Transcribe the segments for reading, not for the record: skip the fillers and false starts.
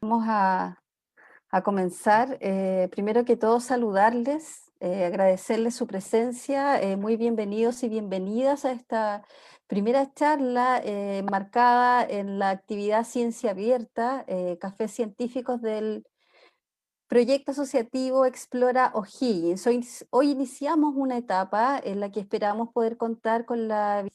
Vamos a comenzar. Primero que todo, saludarles, agradecerles su presencia. Muy bienvenidos y bienvenidas a esta primera charla marcada en la actividad Ciencia Abierta, Cafés Científicos del Proyecto Asociativo Explora O'Higgins. Hoy iniciamos una etapa en la que esperamos poder contar con la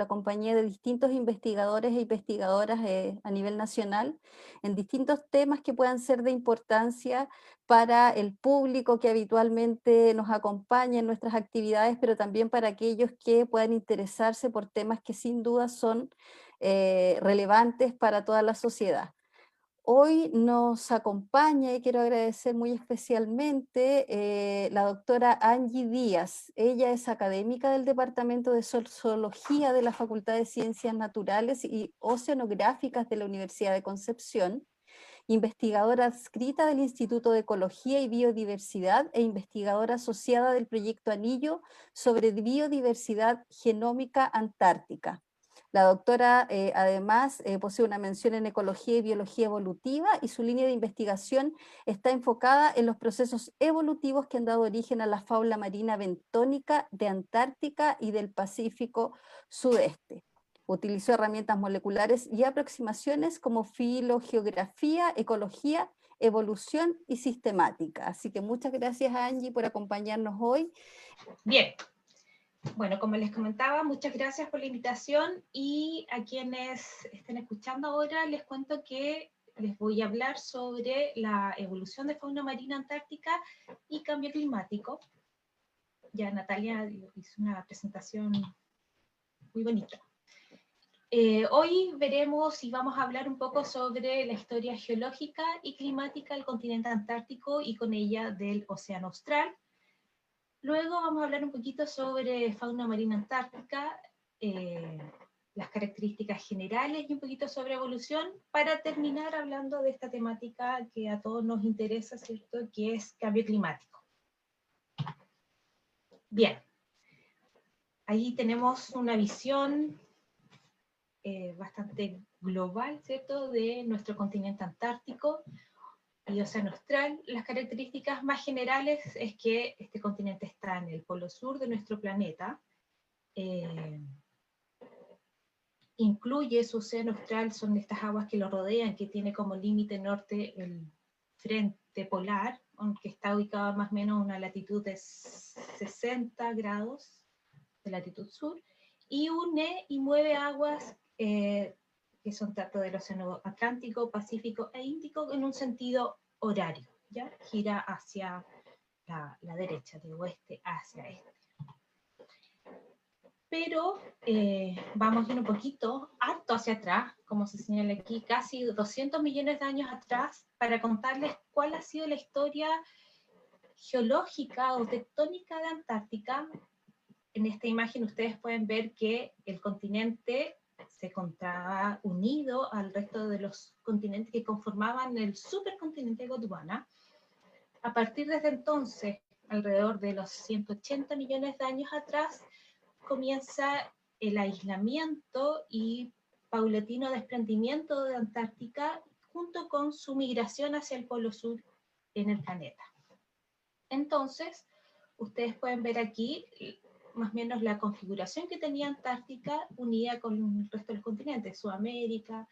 compañía de distintos investigadores e investigadoras a nivel nacional en distintos temas que puedan ser de importancia para el público que habitualmente nos acompaña en nuestras actividades, pero también para aquellos que puedan interesarse por temas que sin duda son relevantes para toda la sociedad. Hoy nos acompaña y quiero agradecer muy especialmente la doctora Angie Díaz. Ella es académica del Departamento de Sociología de la Facultad de Ciencias Naturales y Oceanográficas de la Universidad de Concepción, investigadora adscrita del Instituto de Ecología y Biodiversidad e investigadora asociada del proyecto Anillo sobre biodiversidad genómica antártica. La doctora además posee una mención en ecología y biología evolutiva y su línea de investigación está enfocada en los procesos evolutivos que han dado origen a la fauna marina bentónica de Antártica y del Pacífico Sudeste. Utilizó herramientas moleculares y aproximaciones como filogeografía, ecología, evolución y sistemática. Así que muchas gracias, Angie, por acompañarnos hoy. Bien, bueno, como les comentaba, muchas gracias por la invitación y a quienes estén escuchando ahora les cuento que les voy a hablar sobre la evolución de fauna marina antártica y cambio climático. Ya Natalia hizo una presentación muy bonita. Hoy veremos y vamos a hablar un poco sobre la historia geológica y climática del continente antártico y con ella del océano austral. Luego vamos a hablar un poquito sobre fauna marina antártica, las características generales y un poquito sobre evolución, para terminar hablando de esta temática que a todos nos interesa, ¿cierto?, que es cambio climático. Bien, ahí tenemos una visión bastante global, ¿cierto?, de nuestro continente antártico y océano austral. Las características más generales es que este continente está en el polo sur de nuestro planeta, incluye su océano austral, son estas aguas que lo rodean, que tiene como límite norte el frente polar, aunque está ubicado más o menos a una latitud de 60 grados de latitud sur, y une y mueve aguas que son tanto del océano Atlántico, Pacífico e Índico en un sentido horario, ¿ya? Gira hacia la derecha, de oeste hacia este. Pero vamos a ir un poquito, harto hacia atrás, como se señala aquí, casi 200 millones de años atrás, para contarles cuál ha sido la historia geológica o tectónica de Antártica. En esta imagen ustedes pueden ver que el continente se encontraba unido al resto de los continentes que conformaban el supercontinente Gondwana. A partir de entonces, alrededor de los 180 millones de años atrás, comienza el aislamiento y paulatino desprendimiento de Antártica junto con su migración hacia el polo sur en el planeta. Entonces, ustedes pueden ver aquí más o menos la configuración que tenía Antártica unida con el resto de los continentes, Sudamérica,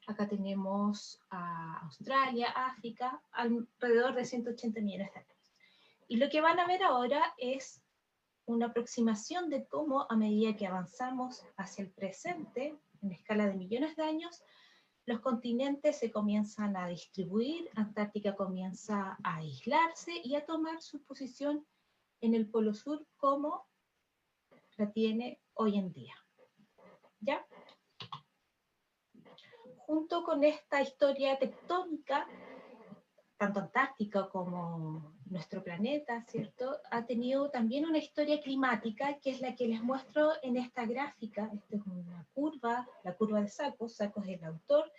acá tenemos a Australia, África, alrededor de 180 millones de años. Y lo que van a ver ahora es una aproximación de cómo a medida que avanzamos hacia el presente, en escala de millones de años, los continentes se comienzan a distribuir, Antártica comienza a aislarse y a tomar su posición en el polo sur como la tiene hoy en día. ¿Ya? Junto con esta historia tectónica, tanto Antártica como nuestro planeta, ¿cierto?, ha tenido también una historia climática, que es la que les muestro en esta gráfica. Esta es una curva, la curva de Sacos es el autor,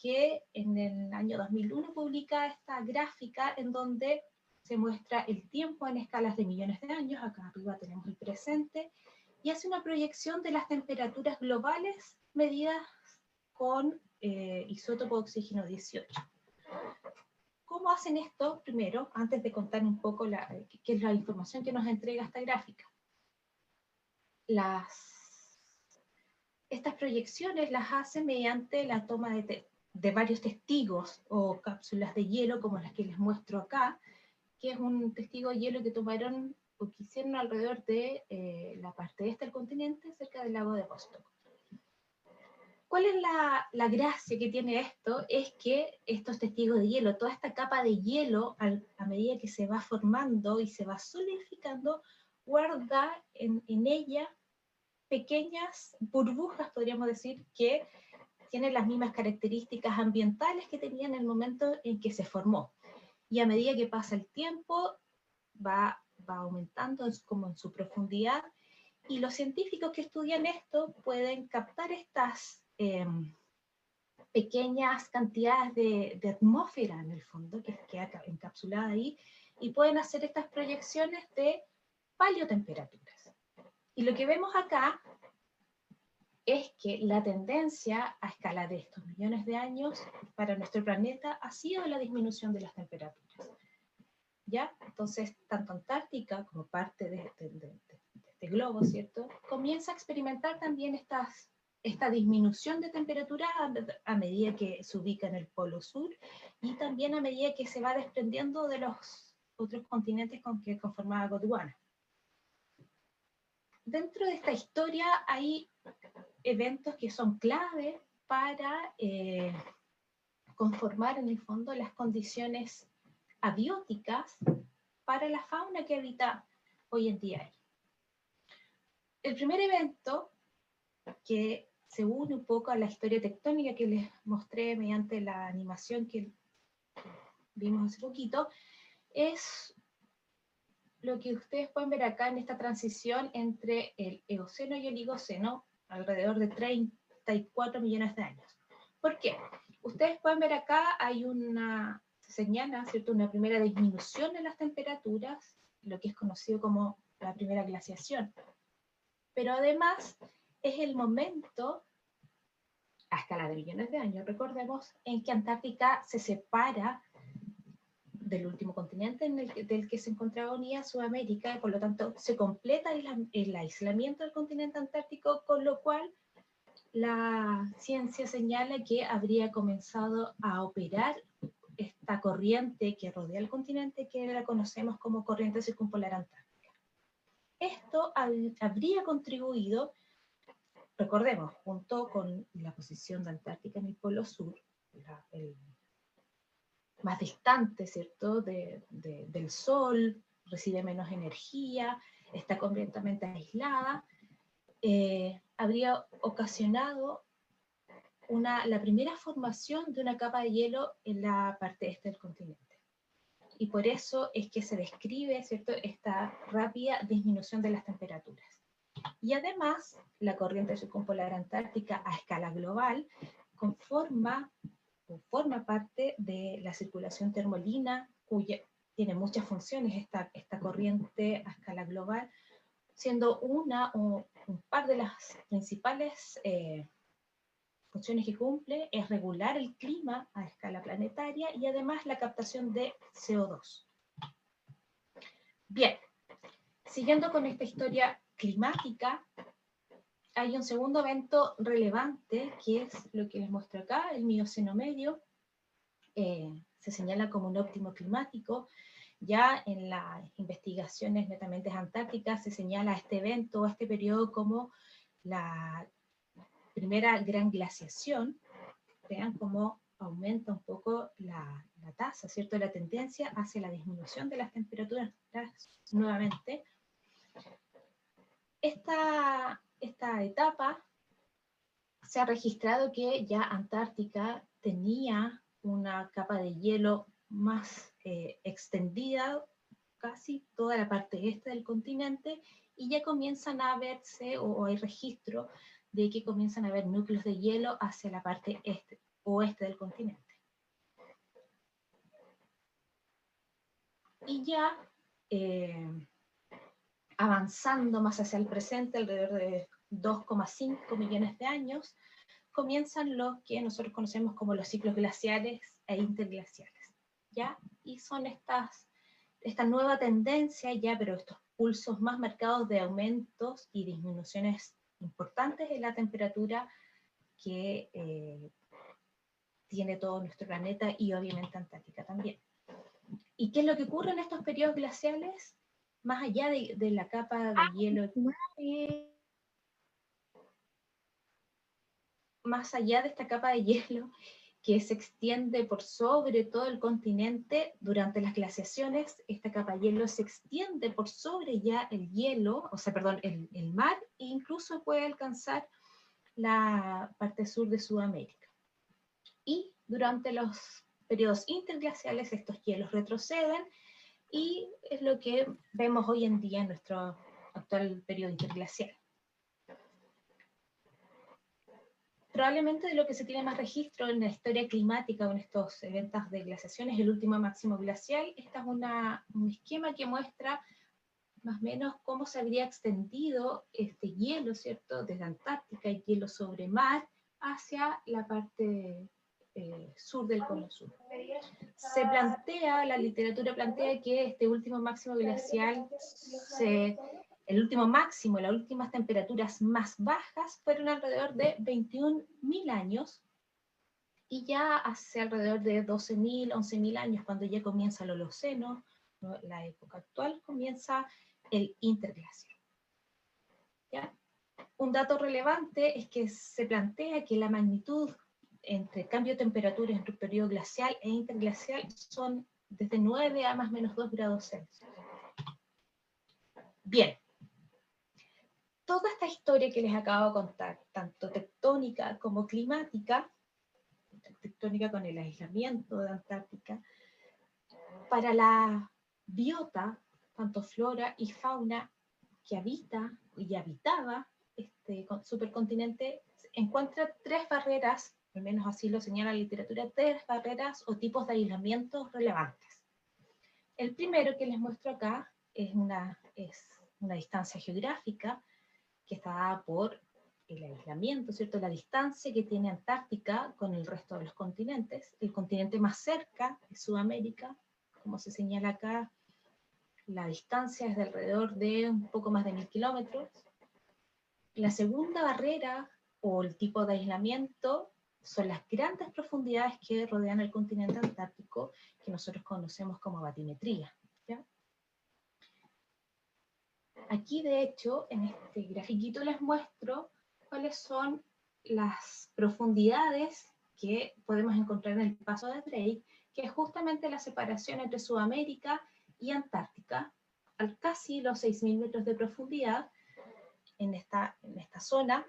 que en el año 2001 publica esta gráfica en donde se muestra el tiempo en escalas de millones de años, acá arriba tenemos el presente, y hace una proyección de las temperaturas globales medidas con isótopo de oxígeno 18. ¿Cómo hacen esto? Primero, antes de contar un poco qué es la información que nos entrega esta gráfica. Estas proyecciones las hacen mediante la toma de varios testigos o cápsulas de hielo, como las que les muestro acá, que es un testigo de hielo que tomaron o que hicieron alrededor de la parte este del continente, cerca del lago de Vostok. ¿Cuál es la gracia que tiene esto? Es que estos testigos de hielo, toda esta capa de hielo, a medida que se va formando y se va solidificando, guarda en ella pequeñas burbujas, podríamos decir, que tienen las mismas características ambientales que tenía en el momento en que se formó. Y a medida que pasa el tiempo, va aumentando como en su profundidad, y los científicos que estudian esto pueden captar estas pequeñas cantidades de atmósfera en el fondo, que queda encapsulada ahí, y pueden hacer estas proyecciones de paleotemperaturas. Y lo que vemos acá es que la tendencia a escala de estos millones de años para nuestro planeta ha sido la disminución de las temperaturas. ¿Ya? Entonces, tanto Antártica como parte de este globo, ¿cierto?, comienza a experimentar también esta disminución de temperaturas a medida que se ubica en el polo sur, y también a medida que se va desprendiendo de los otros continentes con que conformaba Gondwana. Dentro de esta historia hay eventos que son clave para conformar en el fondo las condiciones abióticas para la fauna que habita hoy en día ahí. El primer evento, que se une un poco a la historia tectónica que les mostré mediante la animación que vimos hace poquito, es lo que ustedes pueden ver acá en esta transición entre el Eoceno y el Oligoceno, alrededor de 34 millones de años. ¿Por qué? Ustedes pueden ver acá, se señala, ¿cierto?, una primera disminución en las temperaturas, lo que es conocido como la primera glaciación. Pero además es el momento, a escala de millones de años, recordemos, en que Antártica se separa del último continente del que se encontraba unida Sudamérica, y por lo tanto se completa el aislamiento del continente antártico, con lo cual la ciencia señala que habría comenzado a operar esta corriente que rodea el continente, que la conocemos como corriente circumpolar antártica. Esto habría contribuido, recordemos, junto con la posición de Antártica en el polo sur, el más distante, ¿cierto?, del Sol, recibe menos energía, está completamente aislada, habría ocasionado la primera formación de una capa de hielo en la parte este del continente. Y por eso es que se describe, ¿cierto?, esta rápida disminución de las temperaturas. Y además, la corriente circumpolar antártica a escala global forma parte de la circulación termolina, cuya tiene muchas funciones esta corriente a escala global, siendo una o un par de las principales funciones que cumple es regular el clima a escala planetaria y además la captación de CO2. Bien, siguiendo con esta historia climática, hay un segundo evento relevante, que es lo que les muestro acá, el Mioceno medio. Se señala como un óptimo climático. Ya en las investigaciones netamente antárticas se señala este evento, este periodo, como la primera gran glaciación. Vean cómo aumenta un poco la tasa, ¿cierto?, la tendencia hacia la disminución de las temperaturas nuevamente. Esta etapa se ha registrado que ya Antártica tenía una capa de hielo más extendida, casi toda la parte este del continente, y ya comienzan a verse, o hay registro de que comienzan a haber núcleos de hielo hacia la parte oeste del continente. Y ya avanzando más hacia el presente, alrededor de 2,5 millones de años, comienzan los que nosotros conocemos como los ciclos glaciares e interglaciares, ¿ya? Y son esta nueva tendencia ya, pero estos pulsos más marcados de aumentos y disminuciones importantes en la temperatura que tiene todo nuestro planeta y obviamente Antártica también. ¿Y qué es lo que ocurre en estos periodos glaciales? Más allá de la capa de hielo, más allá de esta capa de hielo que se extiende por sobre todo el continente durante las glaciaciones, esta capa de hielo se extiende por sobre ya el hielo, o sea, perdón, el mar, e incluso puede alcanzar la parte sur de Sudamérica. Y durante los periodos interglaciales estos hielos retroceden y es lo que vemos hoy en día en nuestro actual periodo interglacial. Probablemente de lo que se tiene más registro en la historia climática o en estos eventos de glaciación es el último máximo glacial. Este es un esquema que muestra más o menos cómo se habría extendido este hielo, ¿cierto? Desde Antártica, el hielo sobre mar, hacia la parte sur del Polo Sur. Se plantea, la literatura plantea que este último máximo glacial, el último máximo, las últimas temperaturas más bajas fueron alrededor de 21.000 años, y ya hace alrededor de 12.000, 11.000 años, cuando ya comienza el Holoceno, ¿no? La época actual, comienza el interglacial. ¿Ya? Un dato relevante es que se plantea que la magnitud entre cambio de temperatura entre un periodo glacial e interglacial son desde 9 a más o menos 2 grados Celsius. Bien, toda esta historia que les acabo de contar, tanto tectónica como climática, tectónica con el aislamiento de Antártica, para la biota, tanto flora y fauna que habita y habitaba este supercontinente, encuentra tres barreras, al menos así lo señala la literatura, tres barreras o tipos de aislamiento relevantes. El primero que les muestro acá es una distancia geográfica que está dada por el aislamiento, ¿cierto? La distancia que tiene Antártica con el resto de los continentes. El continente más cerca es Sudamérica, como se señala acá, la distancia es de alrededor de un poco más de 1.000 kilómetros. La segunda barrera o el tipo de aislamiento son las grandes profundidades que rodean el continente antártico, que nosotros conocemos como batimetría, ¿ya? Aquí, de hecho, en este grafiquito les muestro cuáles son las profundidades que podemos encontrar en el paso de Drake, que es justamente la separación entre Sudamérica y Antártica, a casi los 6.000 metros de profundidad en esta zona.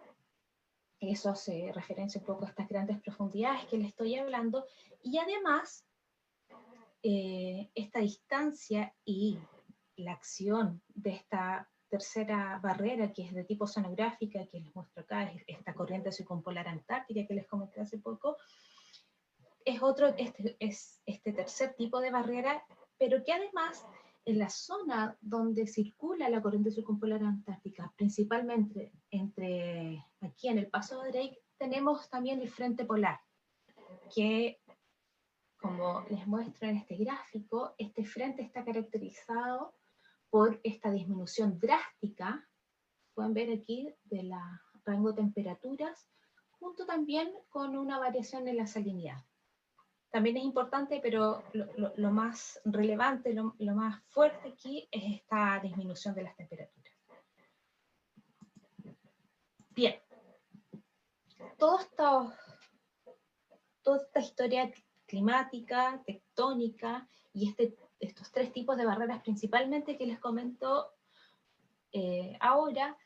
Eso se referencia un poco a estas grandes profundidades que les estoy hablando, y además esta distancia y la acción de esta tercera barrera, que es de tipo oceanográfica, que les muestro acá, es esta corriente circumpolar antártica que les comenté hace poco, es este tercer tipo de barrera, pero que además en la zona donde circula la corriente circumpolar antártica, principalmente aquí en el Paso de Drake, tenemos también el frente polar, que, como les muestro en este gráfico, este frente está caracterizado por esta disminución drástica, pueden ver aquí, del rango de temperaturas, junto también con una variación en la salinidad. También es importante, pero lo más relevante, lo más fuerte aquí es esta disminución de las temperaturas. Bien, toda esta historia climática, tectónica y estos tres tipos de barreras principalmente que les comento ahora,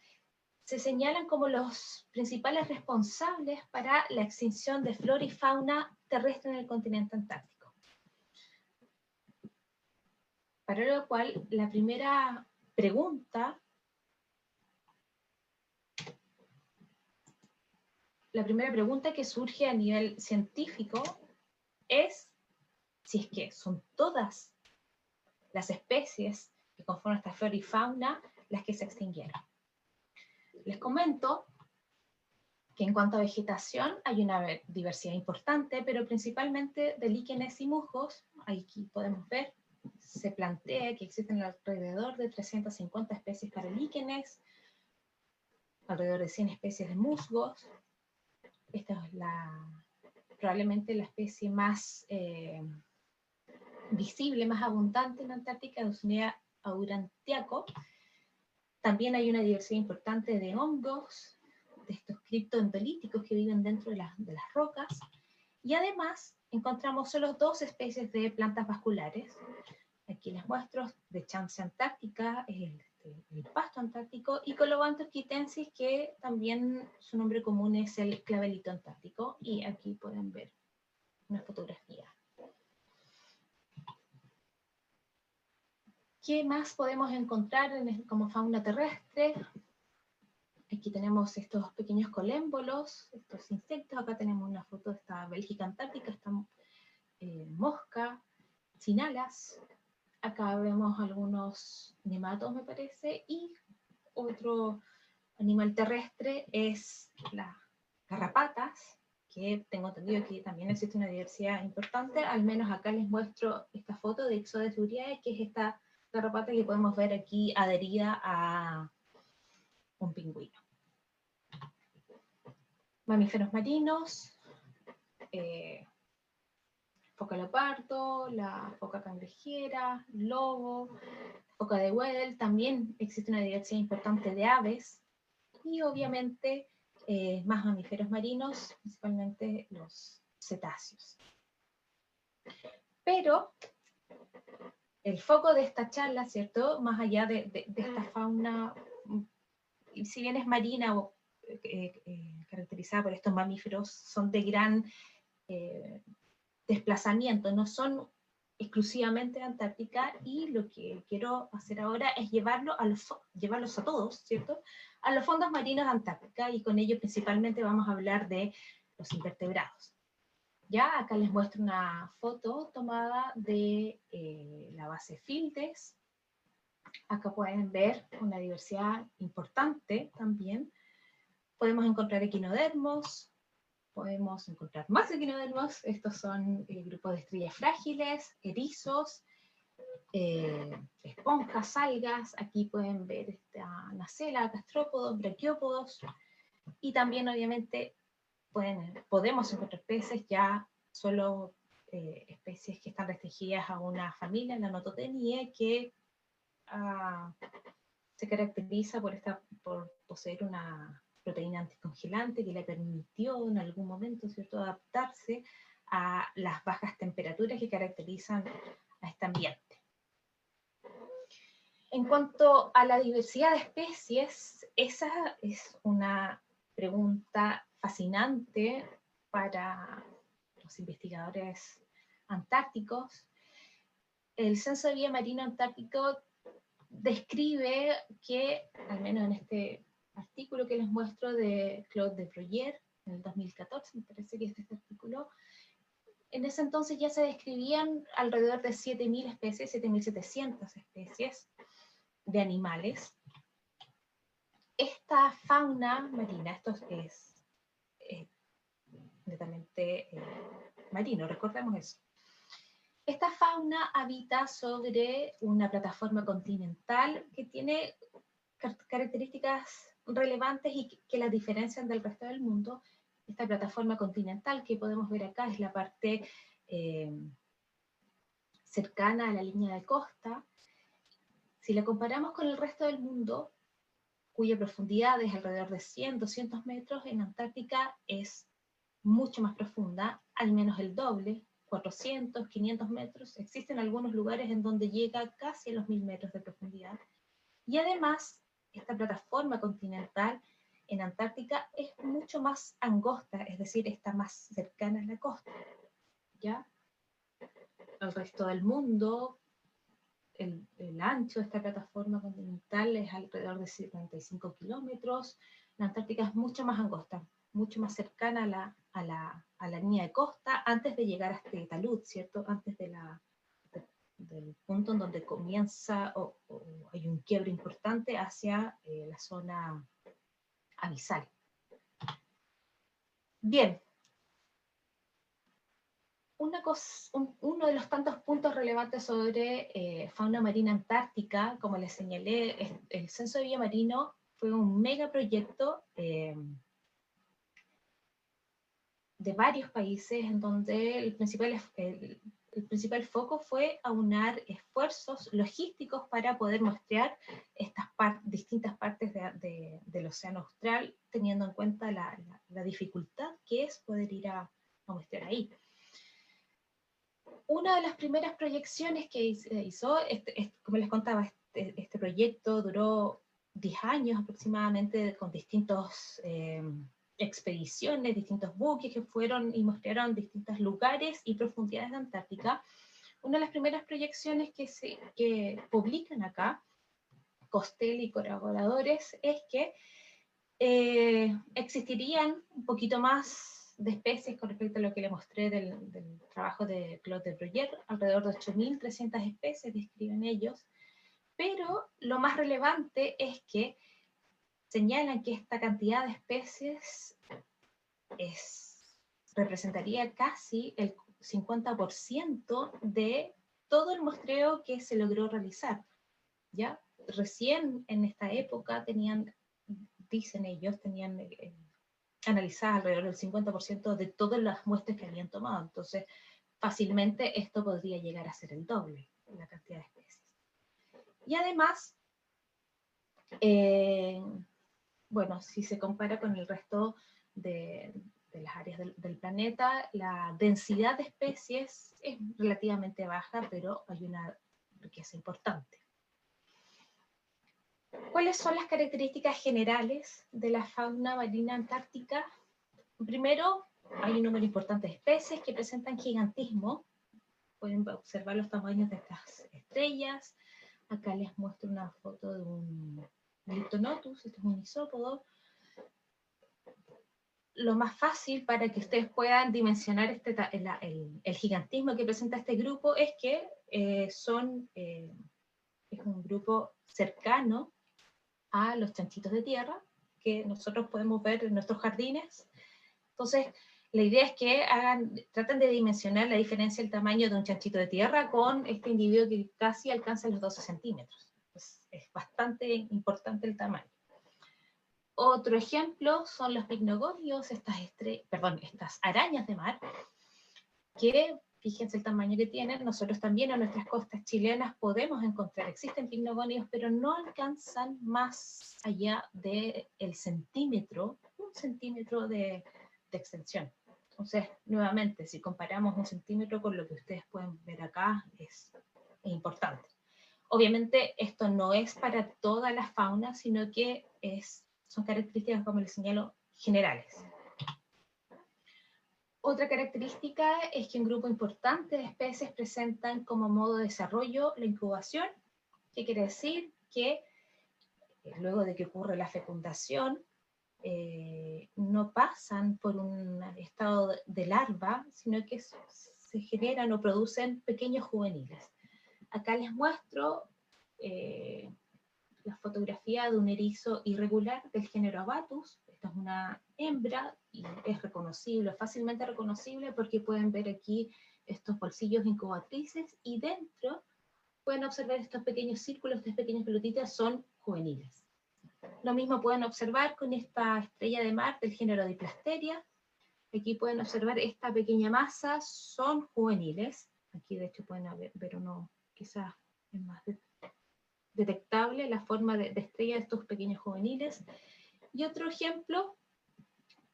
se señalan como los principales responsables para la extinción de flora y fauna terrestre en el continente antártico. Para lo cual, la primera pregunta que surge a nivel científico es si es que son todas las especies que conforman esta flora y fauna las que se extinguieron. Les comento que en cuanto a vegetación hay una diversidad importante, pero principalmente de líquenes y musgos. Aquí podemos ver, se plantea que existen alrededor de 350 especies para líquenes, alrededor de 100 especies de musgos. Esta es probablemente la especie más visible, más abundante en Antártica, Eusnea aurantiaco. También hay una diversidad importante de hongos, de estos criptoendolíticos que viven dentro de las rocas, y además encontramos solo 2 especies de plantas vasculares. Aquí les muestro de Chance antártica, el pasto antártico, y Colobanthus quitensis, que también su nombre común es el clavelito antártico, y aquí pueden ver una fotografía. ¿Qué más podemos encontrar como fauna terrestre? Aquí tenemos estos pequeños colémbolos, estos insectos. Acá tenemos una foto de esta Bélgica antártica, esta mosca sin alas. Acá vemos algunos nematos, me parece, y otro animal terrestre es las garrapatas, que tengo entendido que también existe una diversidad importante. Al menos acá les muestro esta foto de Ixodes uriae, que es esta garrapata que podemos ver aquí adherida a un pingüino. Mamíferos marinos, foca leopardo, la foca cangrejera, lobo, foca de Weddell. También existe una diversidad importante de aves, y obviamente más mamíferos marinos, principalmente los cetáceos. Pero el foco de esta charla, ¿cierto? Más allá de esta fauna, si bien es marina o caracterizada por estos mamíferos, son de gran desplazamiento, no son exclusivamente de Antártica, y lo que quiero hacer ahora es llevarlos a todos, ¿cierto?, a los fondos marinos de Antártica, y con ello principalmente vamos a hablar de los invertebrados. Ya acá les muestro una foto tomada de la base Fieldes. Acá pueden ver una diversidad importante también. Podemos encontrar equinodermos, podemos encontrar más equinodermos. Estos son grupos de estrellas frágiles, erizos, esponjas, algas. Aquí pueden ver esta nacela, gastrópodos, braquiópodos, y también obviamente podemos encontrar peces, ya solo especies que están restringidas a una familia, la Nototenie, que se caracteriza por poseer una proteína anticongelante que le permitió en algún momento, ¿cierto?, adaptarse a las bajas temperaturas que caracterizan a este ambiente. En cuanto a la diversidad de especies, esa es una pregunta fascinante para los investigadores antárticos. El Censo de Vida Marina Antártico describe que, al menos en este artículo que les muestro de Claude de Broglie, en el 2014, me parece que es este artículo, en ese entonces ya se describían alrededor de 7.000 especies, 7.700 especies de animales. Esta fauna marina, esto es netamente marino, recordemos eso. Esta fauna habita sobre una plataforma continental que tiene características relevantes y que la diferencian del resto del mundo. Esta plataforma continental que podemos ver acá es la parte cercana a la línea de costa. Si la comparamos con el resto del mundo, cuya profundidad es alrededor de 100, 200 metros, en Antártica es mucho más profunda, al menos el doble, 400, 500 metros. Existen algunos lugares en donde llega casi a los 1000 metros de profundidad. Y además, esta plataforma continental en Antártica es mucho más angosta, es decir, está más cercana a la costa. ¿Ya? El resto del mundo, el ancho de esta plataforma continental es alrededor de 75 kilómetros. La Antártica es mucho más angosta, mucho más cercana a la línea de costa, antes de llegar hasta Talud, ¿cierto? Antes del punto en donde comienza o hay un quiebre importante hacia la zona abisal. Bien, uno de los tantos puntos relevantes sobre fauna marina antártica, como les señalé, el Censo de Villa Marino fue un megaproyecto de varios países en donde el principal foco fue aunar esfuerzos logísticos para poder mostrar estas distintas partes del océano austral, teniendo en cuenta la dificultad que es poder ir a mostrar ahí. Una de las primeras proyecciones que hizo, como les contaba, este proyecto duró 10 años aproximadamente, con distintos expediciones, distintos buques que fueron y mostraron distintos lugares y profundidades de Antártica. Una de las primeras proyecciones que publican acá, Costel y colaboradores, es que existirían un poquito más de especies con respecto a lo que le mostré del trabajo de Claude de Bruyère, alrededor de 8.300 especies describen ellos, pero lo más relevante es que señalan que esta cantidad de especies representaría casi el 50% de todo el muestreo que se logró realizar. ¿Ya? Recién en esta época dicen ellos, tenían analizadas alrededor del 50% de todas las muestras que habían tomado. Entonces, fácilmente esto podría llegar a ser el doble, la cantidad de especies. Y además, bueno, si se compara con el resto de las áreas del planeta, la densidad de especies es relativamente baja, pero hay una riqueza importante. ¿Cuáles son las características generales de la fauna marina antártica? Primero, hay un número importante de especies que presentan gigantismo. Pueden observar los tamaños de estas estrellas. Acá les muestro una foto de un Liptonotus, este es un isópodo. Lo más fácil para que ustedes puedan dimensionar el gigantismo que presenta este grupo es que es un grupo cercano a los chanchitos de tierra que nosotros podemos ver en nuestros jardines. Entonces, la idea es que traten de dimensionar la diferencia del tamaño de un chanchito de tierra con este individuo que casi alcanza los 12 centímetros. Es bastante importante el tamaño. Otro ejemplo son los picnogonios, estas arañas de mar, que fíjense el tamaño que tienen. Nosotros también en nuestras costas chilenas podemos encontrar, existen picnogonios, pero no alcanzan más allá del centímetro, un centímetro de extensión. Entonces, nuevamente, si comparamos un centímetro con lo que ustedes pueden ver acá, es importante. Obviamente, esto no es para toda la fauna, sino que son características, como les señalo, generales. Otra característica es que un grupo importante de especies presentan como modo de desarrollo la incubación, que quiere decir que luego de que ocurre la fecundación, no pasan por un estado de larva, sino que se generan o producen pequeños juveniles. Acá les muestro la fotografía de un erizo irregular del género Abatus. Esta es una hembra y es reconocible, fácilmente reconocible, porque pueden ver aquí estos bolsillos incubatrices y dentro pueden observar estos pequeños círculos, estas pequeñas pelotitas son juveniles. Lo mismo pueden observar con esta estrella de mar del género Diplasteria. Aquí pueden observar esta pequeña masa, son juveniles. Aquí de hecho pueden ver uno, quizás es más detectable la forma de estrella de estos pequeños juveniles. Y otro ejemplo,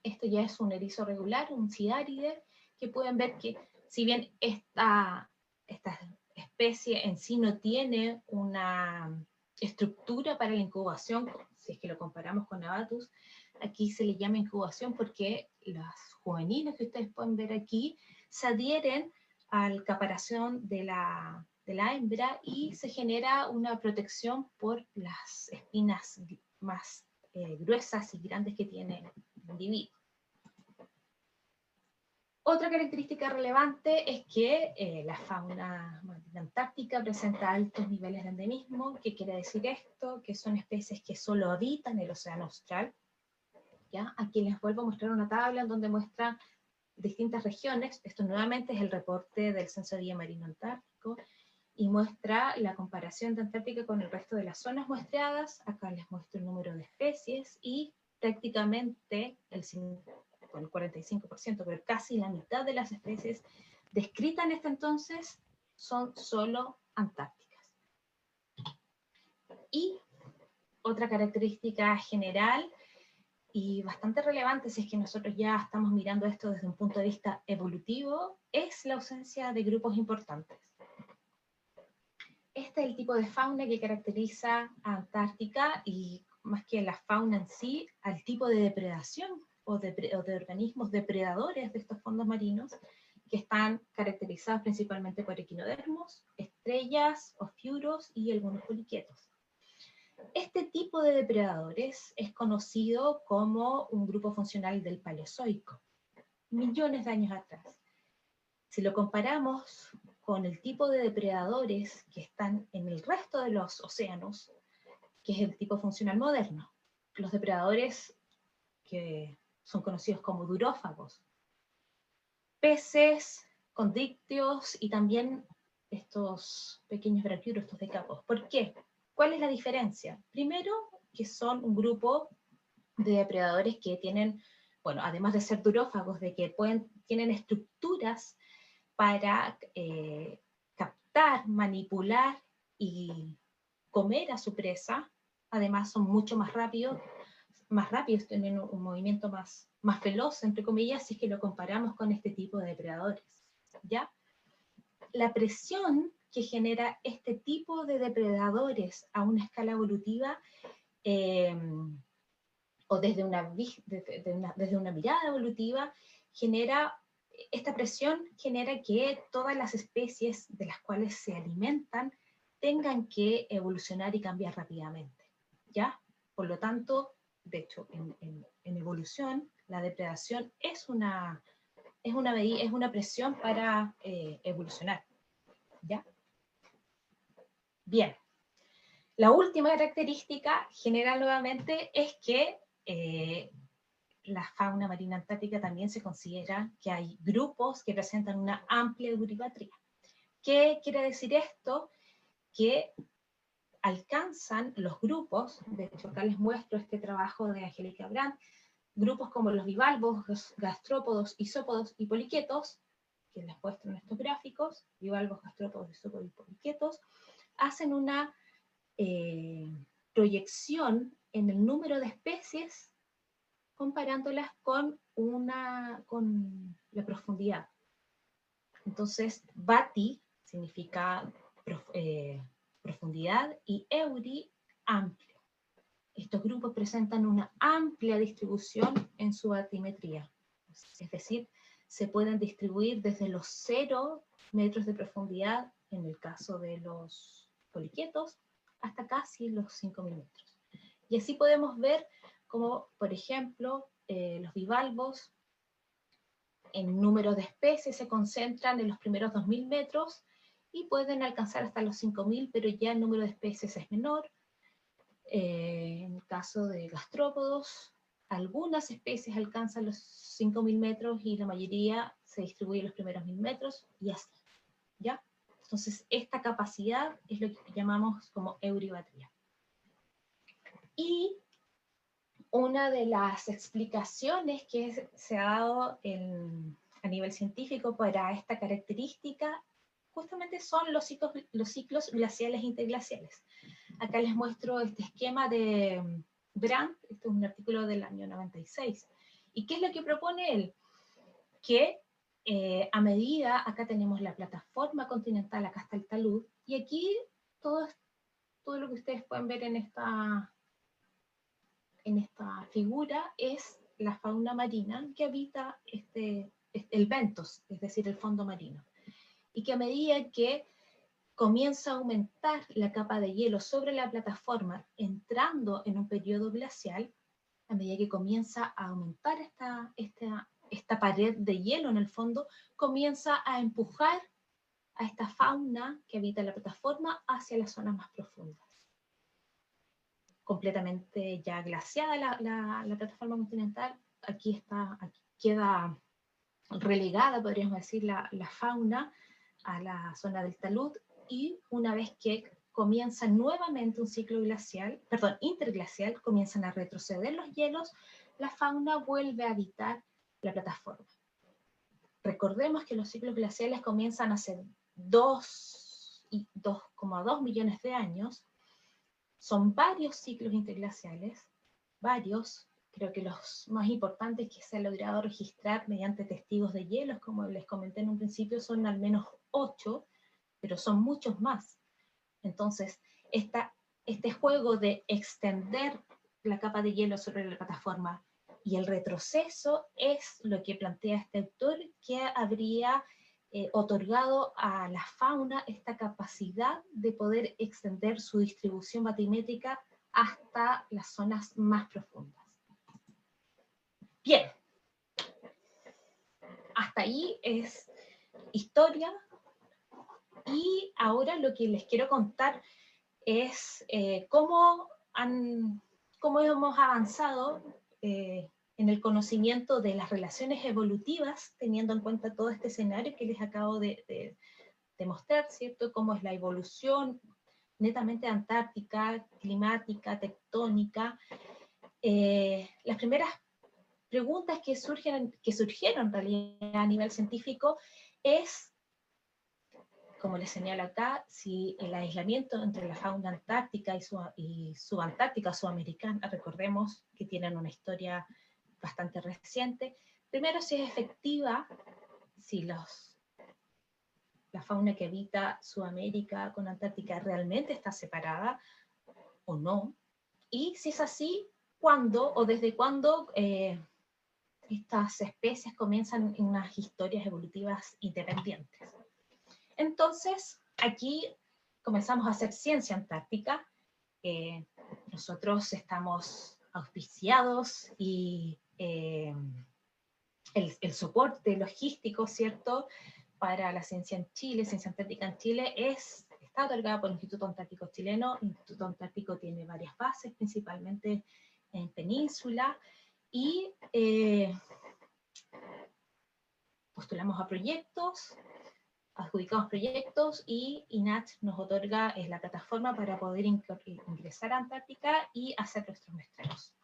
esto ya es un erizo regular, un cidáride, que pueden ver que si bien esta especie en sí no tiene una estructura para la incubación, si es que lo comparamos con Abatus, aquí se le llama incubación porque las juveniles que ustedes pueden ver aquí se adhieren al caparazón de la hembra y se genera una protección por las espinas más gruesas y grandes que tiene el individuo. Otra característica relevante es que la fauna antártica presenta altos niveles de endemismo. ¿Qué quiere decir esto? Que son especies que solo habitan el océano austral. ¿Ya? Aquí les vuelvo a mostrar una tabla en donde muestra distintas regiones. Esto nuevamente es el reporte del Censo de Día Marino Antártico, y muestra la comparación de Antártica con el resto de las zonas muestreadas. Acá les muestro el número de especies, y prácticamente el 45%, pero casi la mitad de las especies descritas en este entonces son solo antárticas. Y otra característica general y bastante relevante, si es que nosotros ya estamos mirando esto desde un punto de vista evolutivo, es la ausencia de grupos importantes. Este es el tipo de fauna que caracteriza a Antártica, y más que la fauna en sí, al tipo de depredación o de organismos depredadores de estos fondos marinos, que están caracterizados principalmente por equinodermos, estrellas, ofiuros y algunos poliquetos. Este tipo de depredadores es conocido como un grupo funcional del Paleozoico, millones de años atrás. Si lo comparamos con el tipo de depredadores que están en el resto de los océanos, que es el tipo funcional moderno, los depredadores que son conocidos como durófagos, peces, condictios y también estos pequeños braquiuros, estos decapos. ¿Por qué? ¿Cuál es la diferencia? Primero, que son un grupo de depredadores que tienen, bueno, además de ser durófagos, de que tienen estructuras para captar, manipular y comer a su presa. Además son mucho más rápidos, tienen un movimiento más veloz, entre comillas, si es que lo comparamos con este tipo de depredadores, ¿ya? La presión que genera este tipo de depredadores a una escala evolutiva, o desde una mirada evolutiva, esta presión genera que todas las especies de las cuales se alimentan tengan que evolucionar y cambiar rápidamente, ¿ya? Por lo tanto, de hecho, en evolución, la depredación es una presión para evolucionar, ¿ya? Bien. La última característica general nuevamente es que la fauna marina antártica también se considera que hay grupos que presentan una amplia euribatría. ¿Qué quiere decir esto? Que alcanzan los grupos, de hecho acá les muestro este trabajo de Angélica Brandt, grupos como los bivalvos, gastrópodos, isópodos y poliquetos, que les muestro en estos gráficos, bivalvos, gastrópodos, isópodos y poliquetos, hacen una proyección en el número de especies comparándolas con la profundidad. Entonces, BATI significa profundidad y EURI, amplio. Estos grupos presentan una amplia distribución en su batimetría. Es decir, se pueden distribuir desde los 0 metros de profundidad, en el caso de los poliquetos, hasta casi los 5.000 metros. Y así podemos ver como, por ejemplo, los bivalvos en número de especies se concentran en los primeros 2.000 metros y pueden alcanzar hasta los 5.000, pero ya el número de especies es menor. En el caso de gastrópodos, algunas especies alcanzan los 5.000 metros y la mayoría se distribuye en los primeros 1.000 metros, y así, ¿ya? Entonces, esta capacidad es lo que llamamos como euribatría. Y una de las explicaciones que se ha dado a nivel científico para esta característica justamente son los ciclos glaciales e interglaciales. Acá les muestro este esquema de Brandt, este es un artículo del año 96. ¿Y qué es lo que propone él? Que a medida, acá tenemos la plataforma continental, acá está el talud, y aquí todo lo que ustedes pueden ver en esta figura es la fauna marina que habita el bentos, es decir, el fondo marino. Y que a medida que comienza a aumentar la capa de hielo sobre la plataforma, entrando en un periodo glacial, a medida que comienza a aumentar esta pared de hielo en el fondo, comienza a empujar a esta fauna que habita la plataforma hacia las zonas más profundas. completamente ya glaciada la plataforma continental. Aquí queda relegada, podríamos decir, la fauna a la zona del talud, y una vez que comienza nuevamente un ciclo glacial, perdón, interglacial, comienzan a retroceder los hielos, la fauna vuelve a habitar la plataforma. Recordemos que los ciclos glaciales comienzan hace 2,2 millones de años. Son varios ciclos interglaciales, varios. Creo que los más importantes que se han logrado registrar mediante testigos de hielos, como les comenté en un principio, son al menos 8, pero son muchos más. Entonces, este juego de extender la capa de hielo sobre la plataforma y el retroceso es lo que plantea este autor, que habría otorgado a la fauna esta capacidad de poder extender su distribución batimétrica hasta las zonas más profundas. Bien, hasta ahí es historia, y ahora lo que les quiero contar es cómo hemos avanzado en el conocimiento de las relaciones evolutivas, teniendo en cuenta todo este escenario que les acabo de mostrar, ¿cierto? Cómo es la evolución netamente antártica, climática, tectónica. Las primeras preguntas que surgieron en realidad a nivel científico es, como les señalo acá, si el aislamiento entre la fauna antártica y subantártica, sudamericana, recordemos que tienen una historia bastante reciente. Primero, si es efectiva, si la fauna que habita Sudamérica con Antártica realmente está separada o no, y si es así, ¿cuándo o desde cuándo estas especies comienzan en unas historias evolutivas independientes? Entonces, aquí comenzamos a hacer ciencia antártica. Nosotros estamos auspiciados y el soporte logístico, ¿cierto?, para la ciencia en Chile, ciencia antártica en Chile, está otorgada por el Instituto Antártico Chileno. El Instituto Antártico tiene varias bases, principalmente en Península, y postulamos a proyectos, adjudicamos proyectos, y INACH nos otorga la plataforma para poder ingresar a Antártica y hacer nuestros muestreos.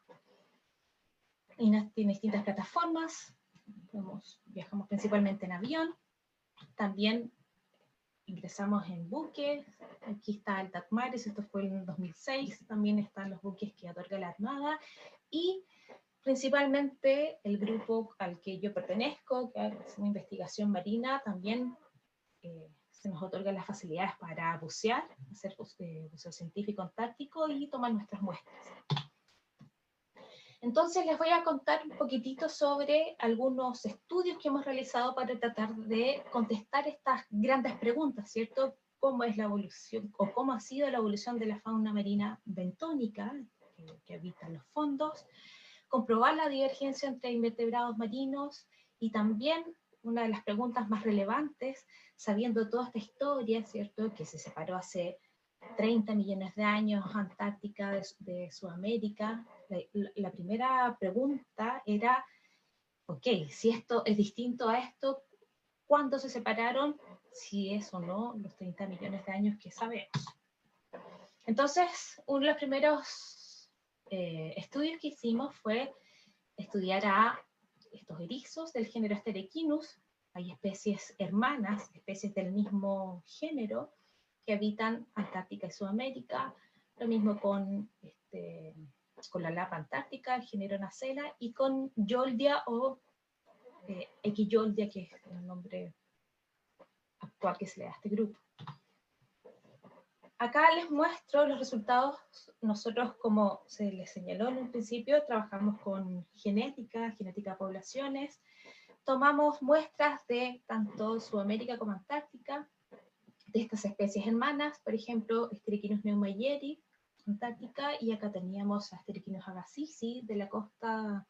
INACH tiene distintas plataformas, viajamos principalmente en avión, también ingresamos en buques. Aquí está el Tacmares, esto fue en 2006, también están los buques que otorga la Armada, y principalmente el grupo al que yo pertenezco, que es una investigación marina, también se nos otorgan las facilidades para bucear, hacer buceo científico antártico y tomar nuestras muestras. Entonces les voy a contar un poquitito sobre algunos estudios que hemos realizado para tratar de contestar estas grandes preguntas, ¿cierto? ¿Cómo es la evolución, o cómo ha sido la evolución de la fauna marina bentónica que habita en los fondos? Comprobar la divergencia entre invertebrados marinos, y también una de las preguntas más relevantes, sabiendo toda esta historia, ¿cierto?, que se separó hace 30 millones de años Antártica de Sudamérica. La primera pregunta era, ok, si esto es distinto a esto, ¿cuándo se separaron? Si es o no los 30 millones de años que sabemos. Entonces, uno de los primeros estudios que hicimos fue estudiar a estos erizos del género Asterequinus. Hay especies hermanas, especies del mismo género, que habitan Antártica y Sudamérica. Lo mismo con la lapa antártica, el género Nacella, y con Yoldia o Equiyoldia, que es el nombre actual que se le da a este grupo. Acá les muestro los resultados. Nosotros, como se les señaló en un principio, trabajamos con genética de poblaciones. Tomamos muestras de tanto Sudamérica como Antártica, de estas especies hermanas, por ejemplo, Asterequinus neumayeri, Antártica, y acá teníamos a Asterequinus agassizi de la costa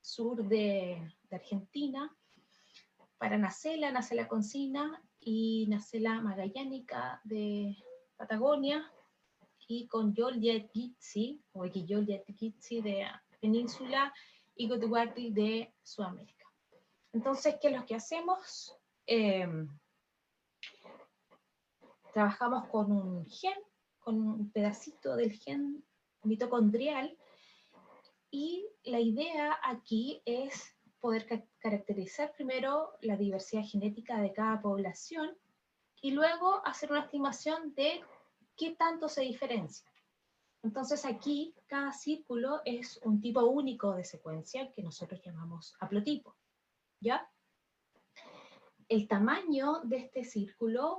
sur de Argentina, para Nacella, Nacella concina y Nacella magallánica de Patagonia, y con Yolyatigitsi, o Yolyatigitsi de Península, y Cotahuasi de Sudamérica. Entonces, ¿qué es lo que hacemos? Trabajamos con un gen, con un pedacito del gen mitocondrial, y la idea aquí es poder caracterizar primero la diversidad genética de cada población y luego hacer una estimación de qué tanto se diferencia. Entonces aquí cada círculo es un tipo único de secuencia que nosotros llamamos haplotipo, ¿ya? El tamaño de este círculo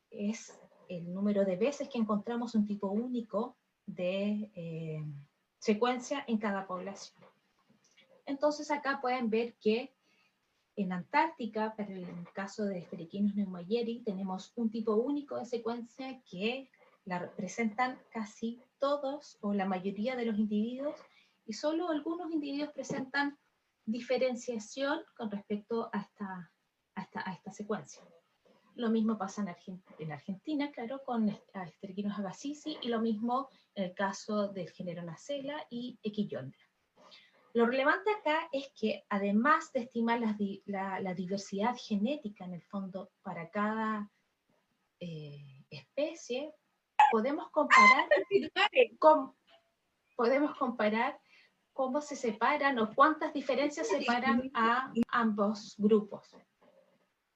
es el número de veces que encontramos un tipo único de secuencia en cada población. Entonces acá pueden ver que en Antártica, para el caso de Sterichinus pneumogeri, tenemos un tipo único de secuencia que la representan casi todos o la mayoría de los individuos, y solo algunos individuos presentan diferenciación con respecto a esta secuencia. Lo mismo pasa en Argentina, claro, con Sterichinus agassizi, y lo mismo en el caso del género Nacella y Equillondra. Lo relevante acá es que además de estimar la diversidad genética en el fondo para cada especie, podemos comparar cómo se separan o cuántas diferencias separan a ambos grupos.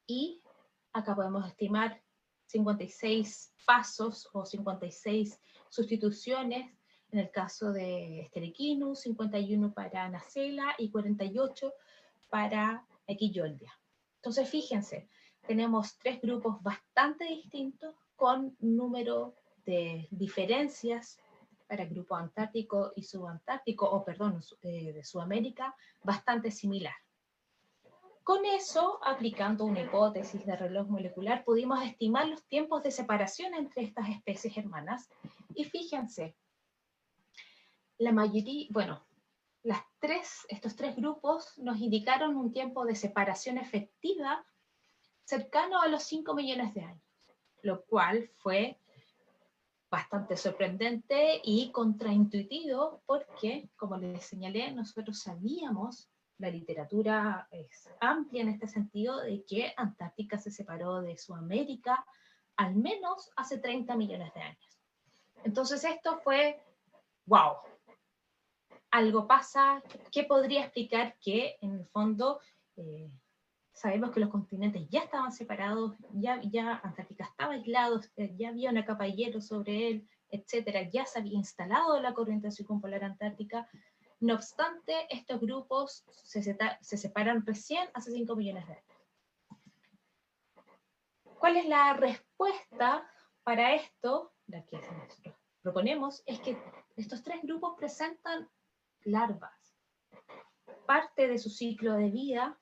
Y acá podemos estimar 56 pasos o 56 sustituciones en el caso de Sterichinus, 51 para Nacella y 48 para Equilloldia. Entonces fíjense, tenemos tres grupos bastante distintos con número de diferencias para el grupo antártico y subantártico, o perdón, de Sudamérica, bastante similar. Con eso, aplicando una hipótesis de reloj molecular, pudimos estimar los tiempos de separación entre estas especies hermanas. Y fíjense, la mayoría, bueno, estos tres grupos nos indicaron un tiempo de separación efectiva cercano a los 5 millones de años, lo cual fue bastante sorprendente y contraintuitivo porque, como les señalé, nosotros sabíamos, la literatura es amplia en este sentido, de que Antártica se separó de Sudamérica al menos hace 30 millones de años. Entonces esto fue, wow, algo pasa. ¿Qué podría explicar que en el fondo sabemos que los continentes ya estaban separados, ya Antártica estaba aislado, ya había una capa de hielo sobre él, etcétera, ya se había instalado la corriente circumpolar antártica? No obstante, estos grupos se separan recién hace 5 millones de años. ¿Cuál es la respuesta para esto? La que nosotros proponemos es que estos tres grupos presentan larvas. Parte de su ciclo de vida,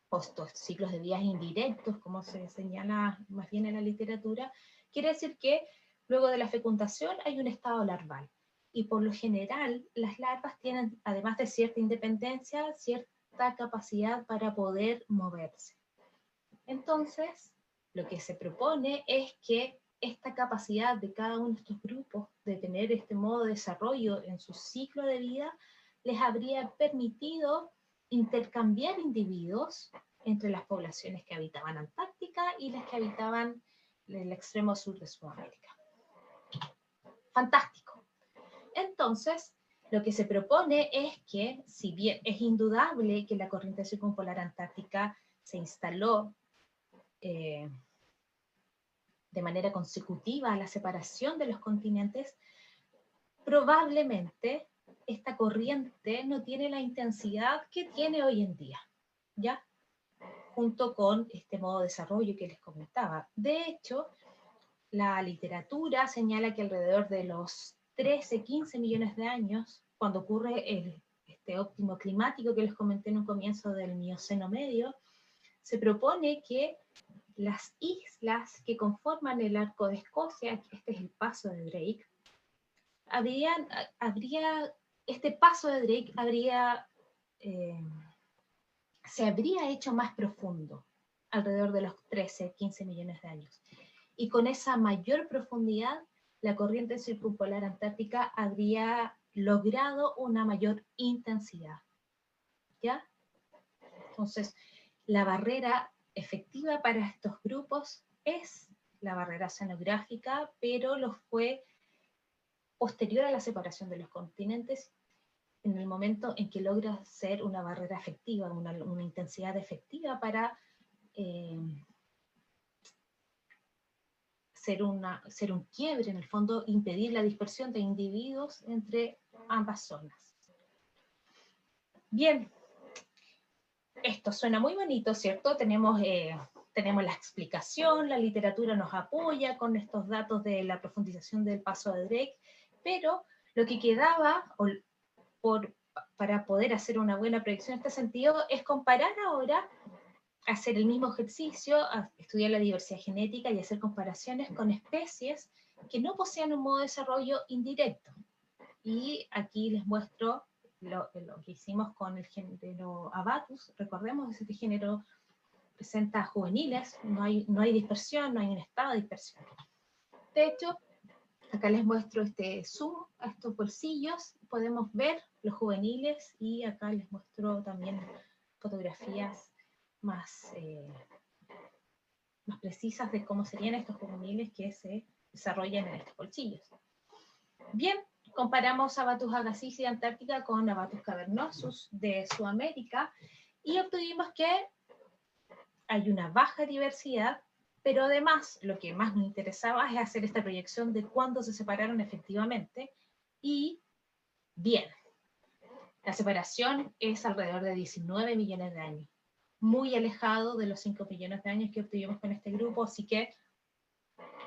o estos ciclos de vida indirectos, como se señala más bien en la literatura, quiere decir que luego de la fecundación hay un estado larval. Y por lo general, las larvas tienen, además de cierta independencia, cierta capacidad para poder moverse. Entonces, lo que se propone es que esta capacidad de cada uno de estos grupos de tener este modo de desarrollo en su ciclo de vida les habría permitido intercambiar individuos entre las poblaciones que habitaban Antártica y las que habitaban el extremo sur de Sudamérica. Fantástico. Entonces, lo que se propone es que, si bien es indudable que la corriente circumpolar antártica se instaló de manera consecutiva a la separación de los continentes, probablemente esta corriente no tiene la intensidad que tiene hoy en día, ¿ya? Junto con este modo de desarrollo que les comentaba. De hecho, la literatura señala que alrededor de los 13, 15 millones de años, cuando ocurre este óptimo climático que les comenté en un comienzo del Mioceno medio, se propone que las islas que conforman el arco de Escocia, este es el paso de Drake, este paso de Drake se habría hecho más profundo alrededor de los 13, 15 millones de años. Y con esa mayor profundidad la corriente circumpolar antártica habría logrado una mayor intensidad, ¿ya? Entonces, la barrera efectiva para estos grupos es la barrera oceanográfica, pero lo fue posterior a la separación de los continentes, en el momento en que logra ser una barrera efectiva, una intensidad efectiva para ser un quiebre, en el fondo, impedir la dispersión de individuos entre ambas zonas. Bien, esto suena muy bonito, ¿cierto? Tenemos la explicación, la literatura nos apoya con estos datos de la profundización del paso de Drake, pero lo que quedaba para poder hacer una buena predicción en este sentido es comparar ahora, hacer el mismo ejercicio, estudiar la diversidad genética y hacer comparaciones con especies que no posean un modo de desarrollo indirecto. Y aquí les muestro lo que hicimos con el género Abatus. Recordemos que este género presenta juveniles, no hay dispersión, no hay un estado de dispersión. De hecho, acá les muestro este zoom a estos bolsillos, podemos ver los juveniles, y acá les muestro también fotografías más precisas de cómo serían estos juveniles que se desarrollan en estos bolsillos. Bien, comparamos Abatus agassiz de Antártica con Abatus cavernosus de Sudamérica y obtuvimos que hay una baja diversidad, pero además lo que más nos interesaba es hacer esta proyección de cuándo se separaron efectivamente. Y bien, la separación es alrededor de 19 millones de años, muy alejado de los 5 millones de años que obtuvimos con este grupo, así que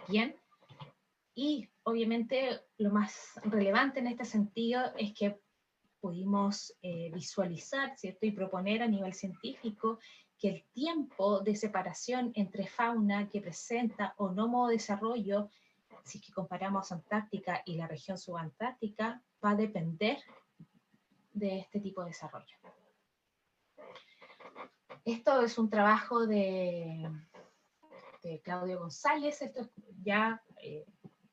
bien. Y obviamente lo más relevante en este sentido es que pudimos visualizar, ¿cierto? Y proponer a nivel científico que el tiempo de separación entre fauna que presenta o no modo de desarrollo, si es que comparamos Antártica y la región subantártica, va a depender de este tipo de desarrollo. Esto es un trabajo de Claudio González, esto es ya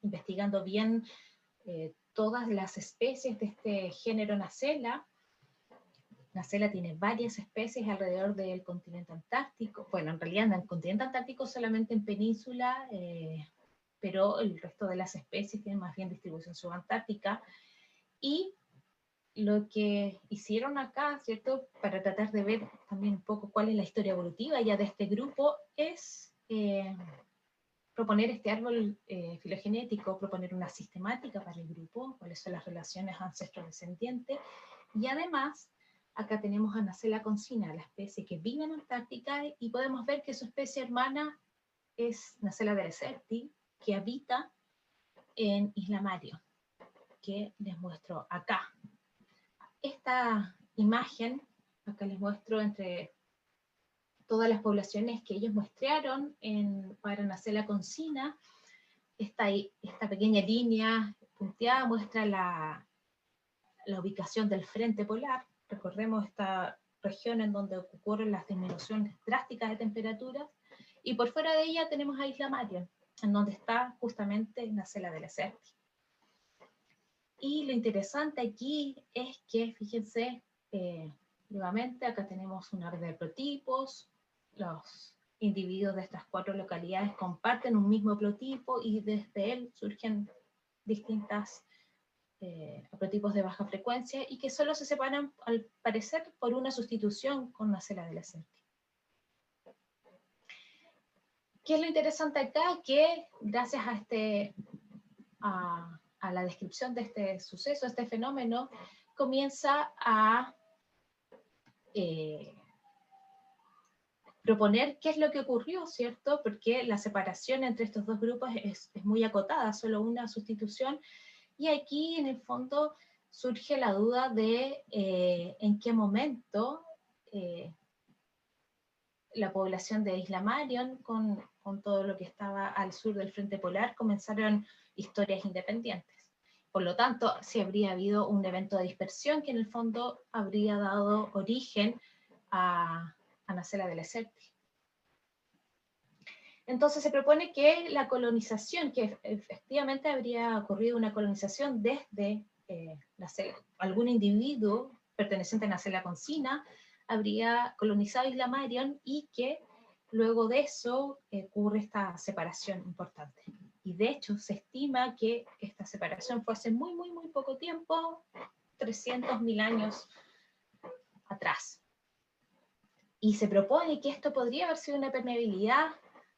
investigando bien todas las especies de este género Nacella. Nacella tiene varias especies alrededor del continente antártico. Bueno, en realidad en el continente antártico solamente en península, pero el resto de las especies tienen más bien distribución subantártica. Y lo que hicieron acá, ¿cierto?, para tratar de ver también un poco cuál es la historia evolutiva ya de este grupo, es proponer este árbol filogenético, proponer una sistemática para el grupo, cuáles son las relaciones ancestro-descendiente, y además acá tenemos a Nacella concina, la especie que vive en Antártica, y podemos ver que su especie hermana es Nacella delecerti, que habita en Isla Marion, que les muestro acá. Esta imagen, acá les muestro entre todas las poblaciones que ellos muestrearon para Nacella concina. Esta pequeña línea punteada muestra la ubicación del frente polar. Recordemos esta región en donde ocurren las disminuciones drásticas de temperaturas, y por fuera de ella tenemos a Isla Marion, en donde está justamente Nacella delecerti. Y lo interesante aquí es que, fíjense, nuevamente acá tenemos una red de protipos, los individuos de estas 4 localidades comparten un mismo haplotipo y desde él surgen distintas haplotipos de baja frecuencia y que solo se separan, al parecer, por una sustitución con Nacella delecerti. ¿Qué es lo interesante acá? Que gracias a la descripción de este suceso, este fenómeno, comienza a proponer qué es lo que ocurrió, ¿cierto? Porque la separación entre estos dos grupos es muy acotada, solo una sustitución, y aquí en el fondo surge la duda de en qué momento la población de Isla Marion, con todo lo que estaba al sur del frente polar, comenzaron historias independientes. Por lo tanto, sí habría habido un evento de dispersión que en el fondo habría dado origen a Nacella delecerti. Entonces se propone que la colonización, que efectivamente habría ocurrido una colonización desde algún individuo perteneciente a Nacella Concina, habría colonizado Isla Marion y que luego de eso ocurre esta separación importante. Y de hecho se estima que esta separación fue hace muy, muy, muy poco tiempo, 300.000 años atrás. Y se propone que esto podría haber sido una permeabilidad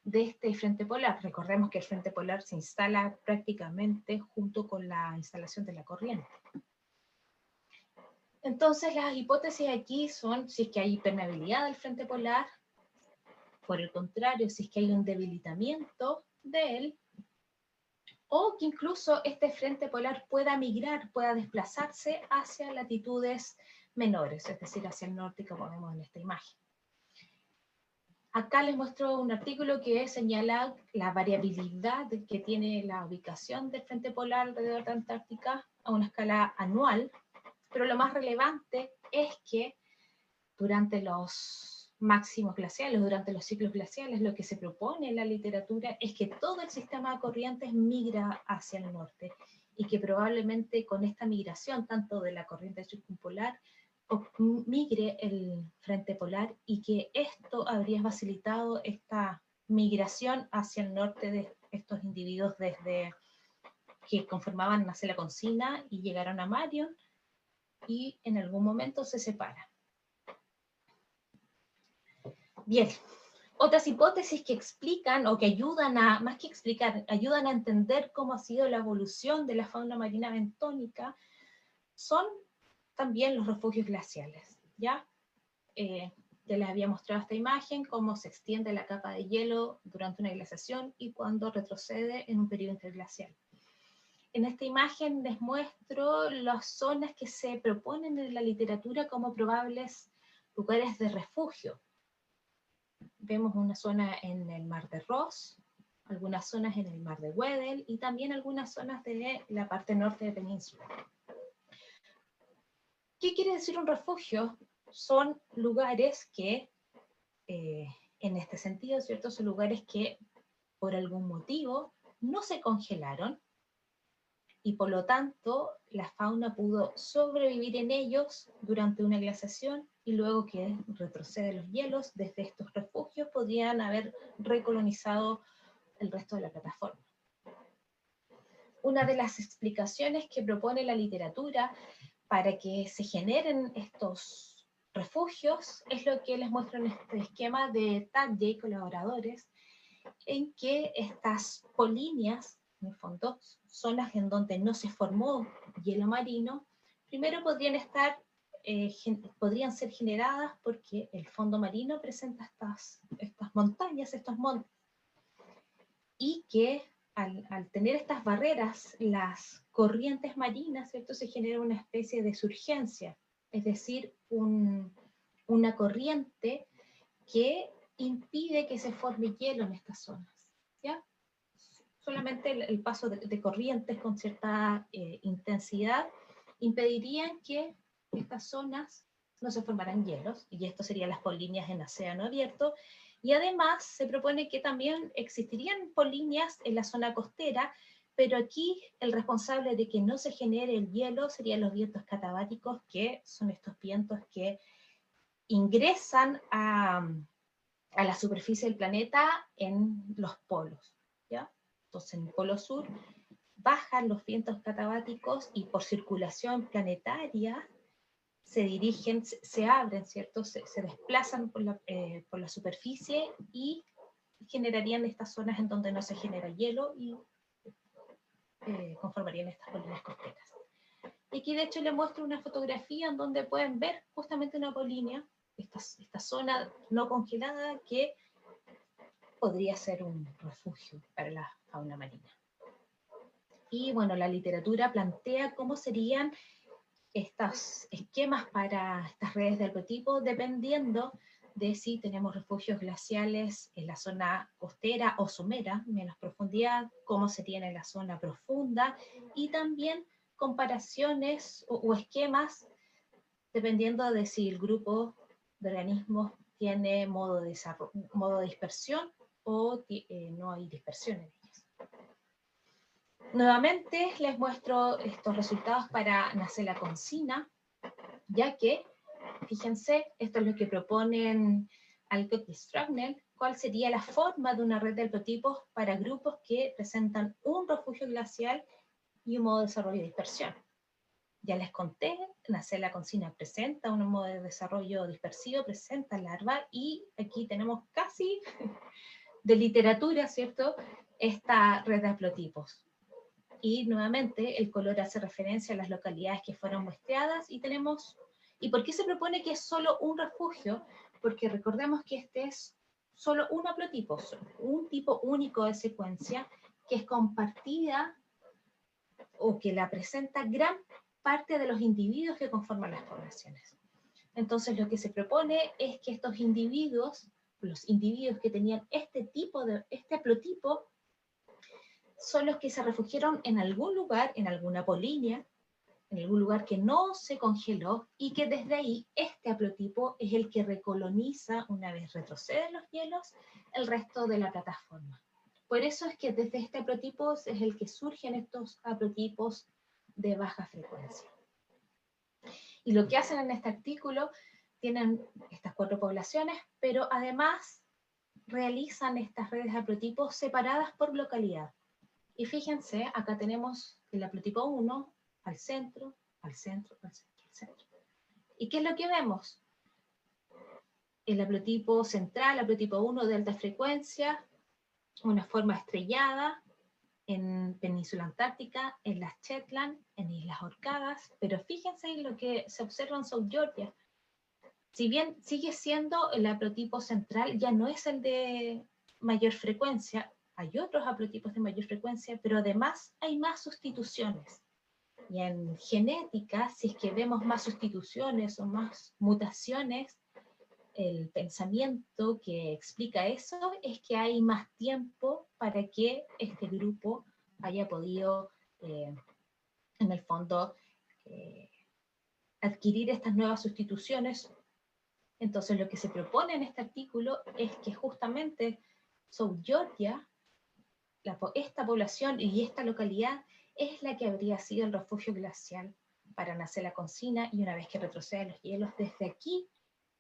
de este frente polar. Recordemos que el frente polar se instala prácticamente junto con la instalación de la corriente. Entonces las hipótesis aquí son si es que hay permeabilidad del frente polar, por el contrario, si es que hay un debilitamiento de él, o que incluso este frente polar pueda migrar, pueda desplazarse hacia latitudes menores, es decir, hacia el norte, como vemos en esta imagen. Acá les muestro un artículo que señala la variabilidad que tiene la ubicación del frente polar alrededor de Antártica a una escala anual, pero lo más relevante es que durante los máximos glaciales, durante los ciclos glaciales, lo que se propone en la literatura es que todo el sistema de corrientes migra hacia el norte y que probablemente con esta migración, tanto de la corriente circumpolar, migre el frente polar y que esto habría facilitado esta migración hacia el norte de estos individuos desde que conformaban Nacella Concina y llegaron a Marion y en algún momento se separan. Bien, otras hipótesis que explican o que ayudan a, más que explicar, ayudan a entender cómo ha sido la evolución de la fauna marina bentónica son también los refugios glaciales, ¿ya? Ya les había mostrado esta imagen, cómo se extiende la capa de hielo durante una glaciación y cuando retrocede en un periodo interglacial. En esta imagen les muestro las zonas que se proponen en la literatura como probables lugares de refugio. Vemos una zona en el mar de Ross, algunas zonas en el mar de Weddell y también algunas zonas de la parte norte de la península. ¿Qué quiere decir un refugio? Son lugares que, en este sentido, ¿cierto? Son lugares que por algún motivo no se congelaron y por lo tanto la fauna pudo sobrevivir en ellos durante una glaciación y luego que retroceden los hielos, desde estos refugios podrían haber recolonizado el resto de la plataforma. Una de las explicaciones que propone la literatura para que se generen estos refugios es lo que les muestro en este esquema de Tadje y colaboradores, en que estas polinias, en el fondo, zonas en donde no se formó hielo marino, primero podrían ser generadas porque el fondo marino presenta estas montañas, estos montes, y que al tener estas barreras, las corrientes marinas, ¿cierto? Se genera una especie de surgencia, es decir, una corriente que impide que se forme hielo en estas zonas, ¿ya? Solamente el paso de corrientes con cierta intensidad impedirían que estas zonas no se formaran hielos, y esto serían las polinias en océano abierto, y además se propone que también existirían polinias en la zona costera, pero aquí el responsable de que no se genere el hielo serían los vientos catabáticos, que son estos vientos que ingresan a la superficie del planeta en los polos, ¿ya? Entonces en el polo sur bajan los vientos catabáticos y por circulación planetaria se dirigen, se abren, ¿cierto? Se desplazan por la superficie y generarían estas zonas en donde no se genera hielo y conformarían estas colinas costeras. Y aquí de hecho les muestro una fotografía en donde pueden ver justamente una polinia, esta zona no congelada que podría ser un refugio para la fauna marina. Y bueno, la literatura plantea cómo serían estos esquemas para estas redes de algotipo, dependiendo de si tenemos refugios glaciales en la zona costera o somera, menos profundidad, cómo serían en la zona profunda, y también comparaciones o esquemas dependiendo de si el grupo de organismos tiene modo de dispersión o no hay dispersión en ellas. Nuevamente les muestro estos resultados para Nacella Consina, ya que, fíjense, esto es lo que proponen Alcock y Strugnell, cuál sería la forma de una red de haplotipos para grupos que presentan un refugio glacial y un modo de desarrollo de dispersión. Ya les conté, Nacella Consina presenta un modo de desarrollo dispersivo, presenta larva, y aquí tenemos casi de literatura, ¿cierto?, esta red de haplotipos. Y nuevamente el color hace referencia a las localidades que fueron muestreadas, y tenemos, ¿y por qué se propone que es solo un refugio? Porque recordemos que este es solo un haplotipo, un tipo único de secuencia que es compartida o que la presenta gran parte de los individuos que conforman las poblaciones. Entonces lo que se propone es que estos individuos, los individuos que tenían este haplotipo, son los que se refugiaron en algún lugar, en alguna polínea, en algún lugar que no se congeló, y que desde ahí este haplotipo es el que recoloniza, una vez retroceden los hielos, el resto de la plataforma. Por eso es que desde este haplotipo es el que surgen estos haplotipos de baja frecuencia. Y lo que hacen en este artículo, tienen estas 4 poblaciones, pero además realizan estas redes de haplotipos separadas por localidad. Y fíjense, acá tenemos el haplotipo 1 al centro, al centro, al centro, al centro. ¿Y qué es lo que vemos? El haplotipo central, haplotipo 1 de alta frecuencia, una forma estrellada en Península Antártica, en las Shetland, en Islas Orcadas, pero fíjense en lo que se observa en South Georgia. Si bien sigue siendo el haplotipo central, ya no es el de mayor frecuencia, hay otros haplotipos de mayor frecuencia, pero además hay más sustituciones. Y en genética, si es que vemos más sustituciones o más mutaciones, el pensamiento que explica eso es que hay más tiempo para que este grupo haya podido, en el fondo, adquirir estas nuevas sustituciones. Entonces lo que se propone en este artículo es que justamente South Georgia, esta población y esta localidad, es la que habría sido el refugio glacial para Nacella Consina, y una vez que retroceden los hielos, desde aquí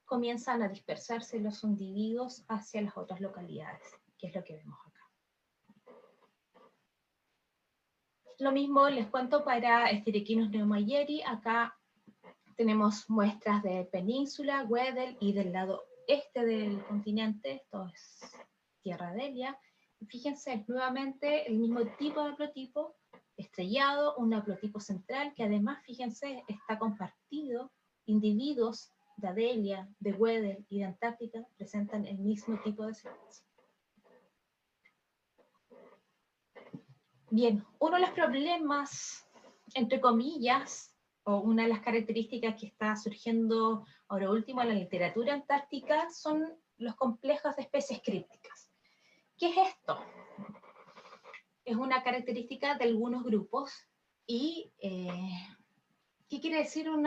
comienzan a dispersarse los individuos hacia las otras localidades, que es lo que vemos acá. Lo mismo les cuento para Styracinus neumayeri. Acá tenemos muestras de Península, Weddell, y del lado este del continente, esto es Tierra Delia. Y fíjense, es nuevamente el mismo tipo de haplotipo, estrellado, un haplotipo central que además, fíjense, está compartido. Individuos de Adelia, de Weddell y de Antártica presentan el mismo tipo de secuencia. Bien, uno de los problemas, entre comillas, o una de las características que está surgiendo ahora último en la literatura antártica, son los complejos de especies crípticas. ¿Qué es esto? Es una característica de algunos grupos. Y ¿qué quiere decir un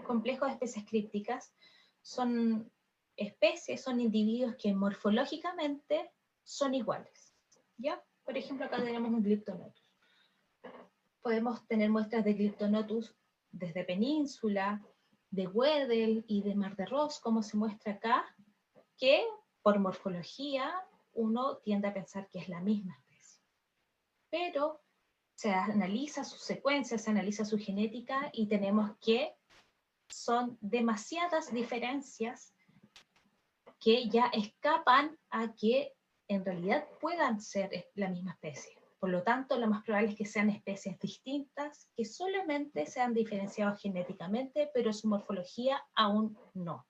complejo de especies crípticas? Son especies, son individuos que morfológicamente son iguales, ¿ya? Por ejemplo, acá tenemos un Glyptonotus. Podemos tener muestras de Glyptonotus desde Península, de Weddell y de Mar de Ross, como se muestra acá, que por morfología uno tiende a pensar que es la misma especie. Pero se analiza su secuencia, se analiza su genética, y tenemos que son demasiadas diferencias que ya escapan a que en realidad puedan ser la misma especie. Por lo tanto, lo más probable es que sean especies distintas, que solamente se han diferenciado genéticamente, pero su morfología aún no.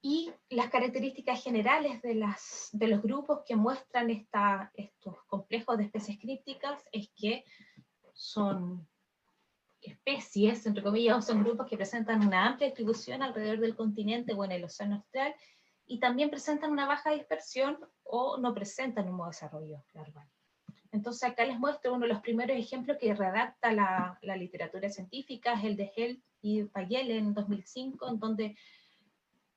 Y las características generales de los grupos que muestran estos complejos de especies crípticas es que son especies, entre comillas, o son grupos que presentan una amplia distribución alrededor del continente o en el océano austral, y también presentan una baja dispersión o no presentan un modo de desarrollo larval. Entonces acá les muestro uno de los primeros ejemplos que redacta la literatura científica, es el de Held y Pagel en 2005, en donde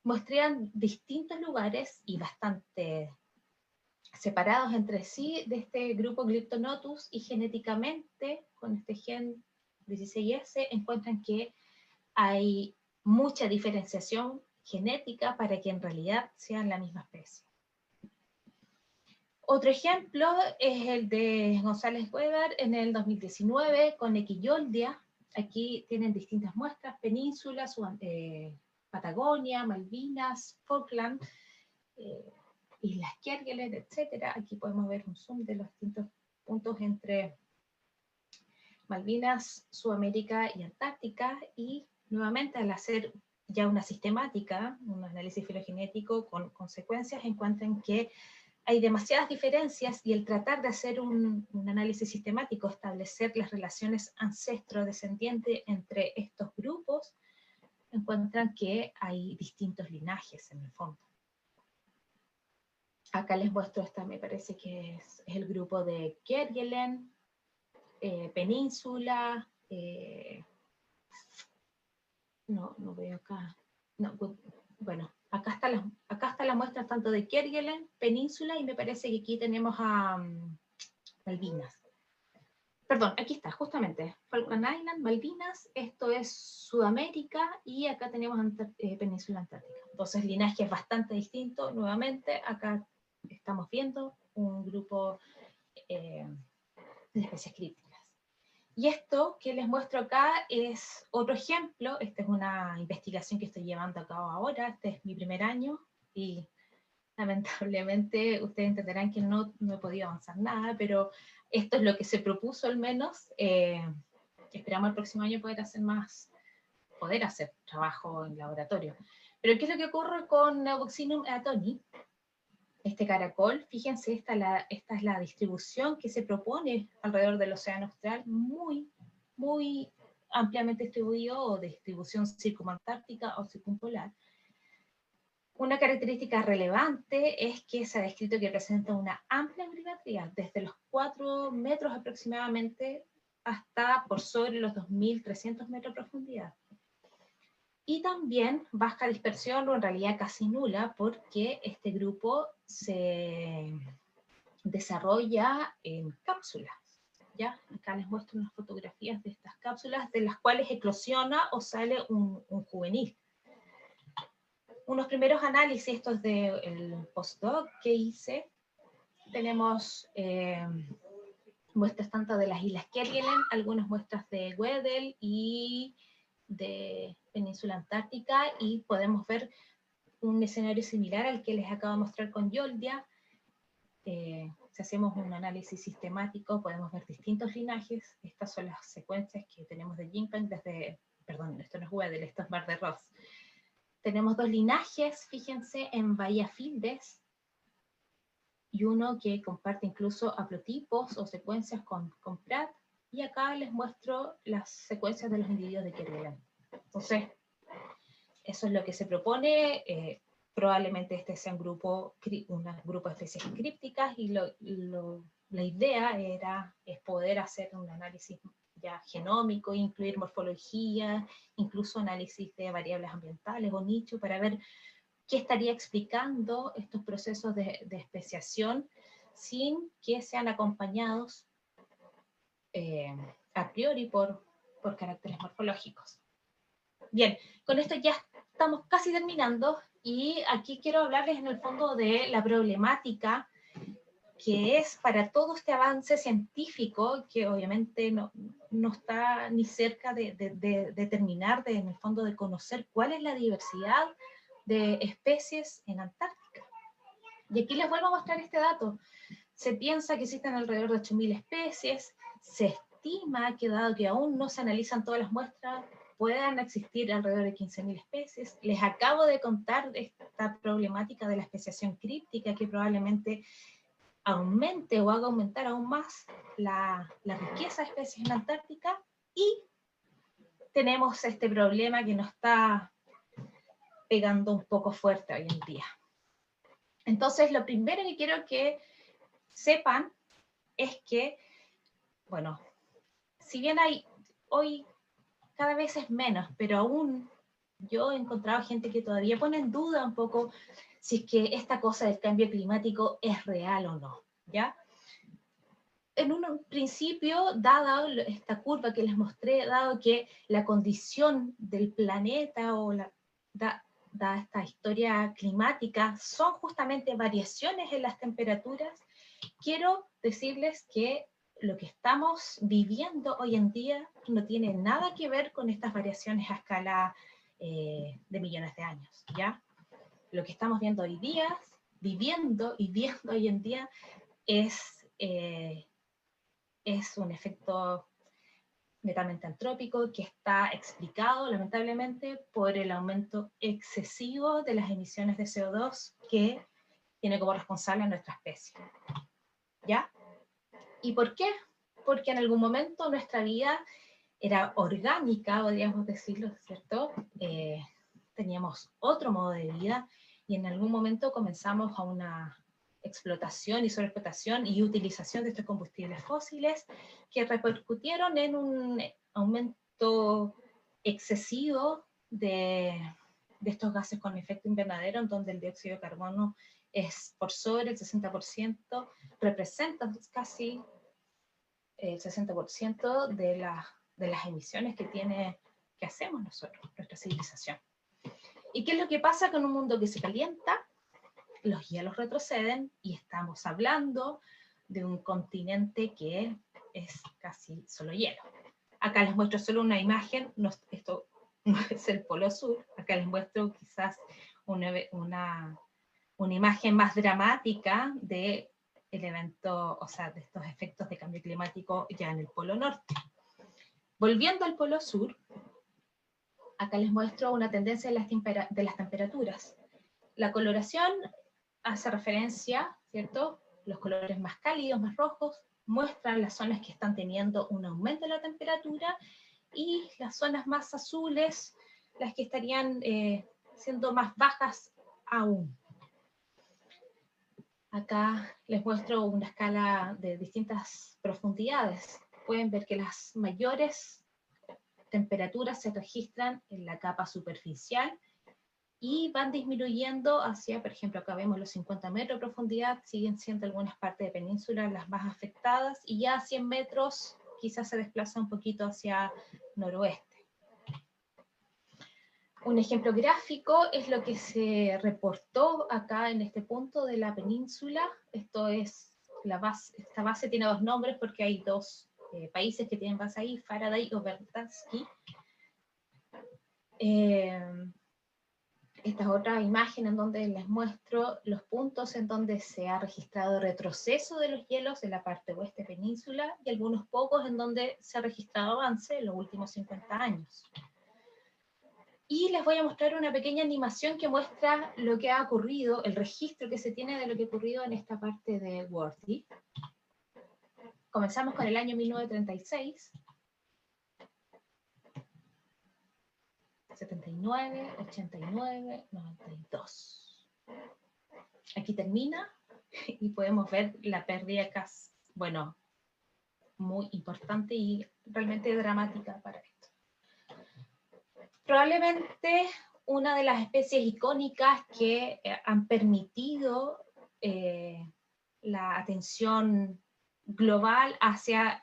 muestran distintos lugares y bastante separados entre sí de este grupo Glyptonotus, y genéticamente con este gen 16S encuentran que hay mucha diferenciación genética para que en realidad sean la misma especie. Otro ejemplo es el de González Weber en el 2019 con Equiyoldia. Aquí tienen distintas muestras: Península, Patagonia, Malvinas, Falkland, Islas Kerguelen, etc. Aquí podemos ver un zoom de los distintos puntos entre Malvinas, Sudamérica y Antártica, y nuevamente al hacer ya una sistemática, un análisis filogenético con consecuencias, encuentran que hay demasiadas diferencias, y el tratar de hacer un análisis sistemático, establecer las relaciones ancestro-descendiente entre estos grupos, encuentran que hay distintos linajes en el fondo. Acá les muestro esta, me parece que es el grupo de Kerguelen, Península, no veo acá, no, bueno, acá está la muestra tanto de Kerguelen, Península, y me parece que aquí tenemos a Malvinas. Perdón, aquí está, justamente, Falkland Island, Malvinas, esto es Sudamérica, y acá tenemos Península Antártica. Entonces, linaje es bastante distinto. Nuevamente, acá estamos viendo un grupo de especies crípticas. Y esto que les muestro acá es otro ejemplo. Esta es una investigación que estoy llevando a cabo ahora. Este es mi primer año, y lamentablemente ustedes entenderán que no he podido avanzar nada, pero esto es lo que se propuso al menos. Esperamos el próximo año poder hacer trabajo en laboratorio. Pero ¿qué es lo que ocurre con Neuboxinum eatoni? Este caracol, fíjense, esta es la distribución que se propone alrededor del océano austral, muy, muy ampliamente distribuido, o de distribución circumantártica o circumpolar. Una característica relevante es que se ha descrito que presenta una amplia grimetría, desde los 4 metros aproximadamente hasta por sobre los 2.300 metros de profundidad. Y también baja dispersión, o en realidad casi nula, porque este grupo se desarrolla en cápsulas. ¿Ya? Acá les muestro unas fotografías de estas cápsulas, de las cuales eclosiona o sale un juvenil. Unos primeros análisis, estos del postdoc que hice, tenemos muestras tanto de las Islas Kerguelen, algunas muestras de Weddell y de Península Antártica, y podemos ver un escenario similar al que les acabo de mostrar con Yoldia. Si hacemos un análisis sistemático, podemos ver distintos linajes. Estas son las secuencias que tenemos de Jinpeng perdón, esto no es Weddell, esto es Mar de Ross. Tenemos 2 linajes, fíjense, en Bahía Fildes, y uno que comparte incluso haplotipos o secuencias con Pratt, y acá les muestro las secuencias de los individuos de Kerguelen. Entonces, eso es lo que se propone. Probablemente este sea un grupo de especies crípticas, y la idea es poder hacer un análisis ya genómico, incluir morfología, incluso análisis de variables ambientales o nicho, para ver qué estaría explicando estos procesos de especiación sin que sean acompañados a priori por caracteres morfológicos. Bien, con esto ya estamos casi terminando, y aquí quiero hablarles en el fondo de la problemática que es para todo este avance científico, que obviamente no está ni cerca de terminar, en el fondo, de conocer cuál es la diversidad de especies en Antártica. Y aquí les vuelvo a mostrar este dato. Se piensa que existen alrededor de 8.000 especies, se estima que, dado que aún no se analizan todas las muestras, puedan existir alrededor de 15.000 especies. Les acabo de contar esta problemática de la especiación críptica, que probablemente aumente o haga aumentar aún más la riqueza de especies en Antártica, y tenemos este problema que nos está pegando un poco fuerte hoy en día. Entonces, lo primero que quiero que sepan es que, bueno, si bien hoy cada vez es menos, pero aún yo he encontrado gente que todavía pone en duda un poco si es que esta cosa del cambio climático es real o no, ¿ya? En un principio, dada esta curva que les mostré, dado que la condición del planeta o da esta historia climática son justamente variaciones en las temperaturas, quiero decirles que lo que estamos viviendo hoy en día no tiene nada que ver con estas variaciones a escala de millones de años, ¿ya? Lo que estamos viendo hoy día, viviendo y viendo hoy en día es un efecto netamente antrópico que está explicado lamentablemente por el aumento excesivo de las emisiones de CO2 que tiene como responsable a nuestra especie. ¿Ya? ¿Y por qué? Porque en algún momento nuestra vida era orgánica, podríamos decirlo, ¿cierto? Teníamos otro modo de vida y en algún momento comenzamos a una explotación y sobreexplotación y utilización de estos combustibles fósiles que repercutieron en un aumento excesivo de estos gases con efecto invernadero, en donde el dióxido de carbono es por sobre el 60%, representa casi el 60% de las emisiones que hacemos nosotros, nuestra civilización. ¿Y qué es lo que pasa con un mundo que se calienta? Los hielos retroceden y estamos hablando de un continente que es casi solo hielo. Acá les muestro solo una imagen, esto no es el Polo Sur, acá les muestro quizás una imagen más dramática de el evento, o sea, de estos efectos de cambio climático ya en el Polo Norte. Volviendo al Polo Sur, acá les muestro una tendencia de las temperaturas. La coloración hace referencia, ¿cierto? Los colores más cálidos, más rojos, muestran las zonas que están teniendo un aumento de la temperatura y las zonas más azules, las que estarían siendo más bajas aún. Acá les muestro una escala de distintas profundidades. Pueden ver que las mayores temperaturas se registran en la capa superficial y van disminuyendo hacia, por ejemplo, acá vemos los 50 metros de profundidad, siguen siendo algunas partes de península las más afectadas, y ya a 100 metros quizás se desplaza un poquito hacia noroeste. Un ejemplo gráfico es lo que se reportó acá en este punto de la península. Esto es la base, esta base tiene dos nombres porque hay dos países que tienen base ahí, Faraday o Verdanski. Esta es otra imagen en donde les muestro los puntos en donde se ha registrado retroceso de los hielos en la parte oeste península y algunos pocos en donde se ha registrado avance en los últimos 50 años. Y les voy a mostrar una pequeña animación que muestra lo que ha ocurrido, el registro que se tiene de lo que ha ocurrido en esta parte de Worthy. Comenzamos con el año 1936. 79, 89, 92. Aquí termina y podemos ver la pérdida casi, bueno, muy importante y realmente dramática para esto. Probablemente una de las especies icónicas que han permitido la atención global hacia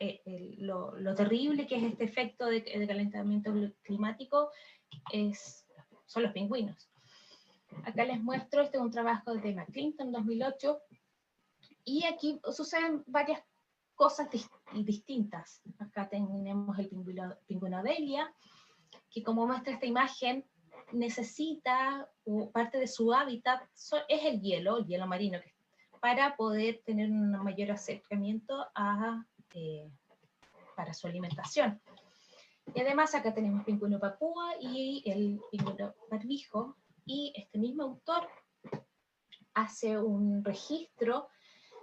lo terrible que es este efecto de calentamiento climático son los pingüinos. Acá les muestro, este es un trabajo de McClinton 2008, y aquí suceden varias cosas distintas. Acá tenemos el pingüino Delia, que como muestra esta imagen, necesita, o parte de su hábitat es el hielo marino, para poder tener un mayor acercamiento para su alimentación. Y además acá tenemos pingüino papúa y el pingüino barbijo, y este mismo autor hace un registro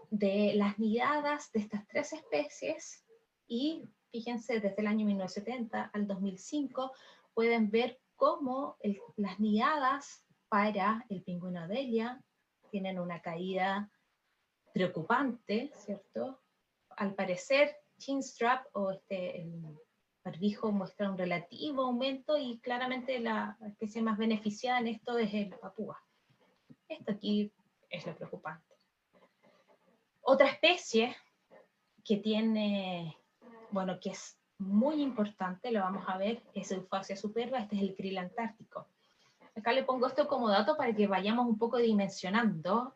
de las nidadas de estas tres especies, y fíjense, desde el año 1970 al 2005 pueden ver cómo las nidadas para el pingüino Delia tienen una caída preocupante, ¿cierto? Al parecer, chinstrap o barbijo muestra un relativo aumento y claramente la especie más beneficiada en esto es el papúa. Esto aquí es lo preocupante. Otra especie que tiene, bueno, que es muy importante, lo vamos a ver, es Euphasia superba, este es el krill antártico. Acá le pongo esto como dato para que vayamos un poco dimensionando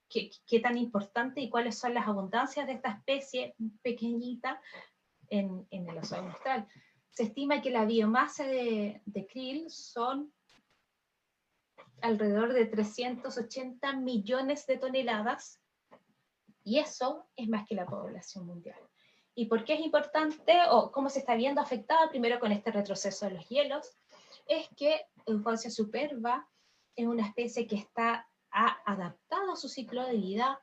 qué tan importante y cuáles son las abundancias de esta especie pequeñita en el océano austral. Se estima que la biomasa de krill son alrededor de 380 millones de toneladas, y eso es más que la población mundial. ¿Y por qué es importante, o cómo se está viendo afectada primero con este retroceso de los hielos? Es que Euphasia superba es una especie que ha adaptado su ciclo de vida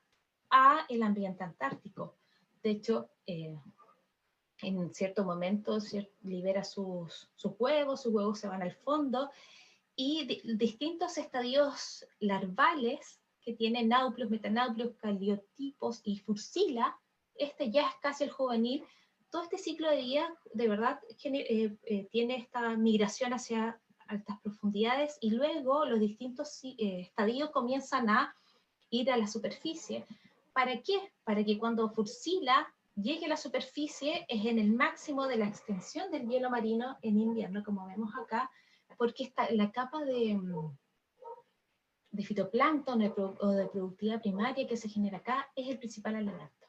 a el ambiente antártico. De hecho, en cierto momento libera sus huevos se van al fondo, y distintos estadios larvales que tienen nauplius, metanauplius, caliotipos y fursila, este ya es casi el juvenil. Todo este ciclo de vida de verdad tiene esta migración hacia altas profundidades, y luego los distintos estadios comienzan a ir a la superficie. ¿Para qué? Para que cuando fursila llegue a la superficie es en el máximo de la extensión del hielo marino en invierno, como vemos acá, porque la capa de fitoplancton o de productividad primaria que se genera acá es el principal alimento.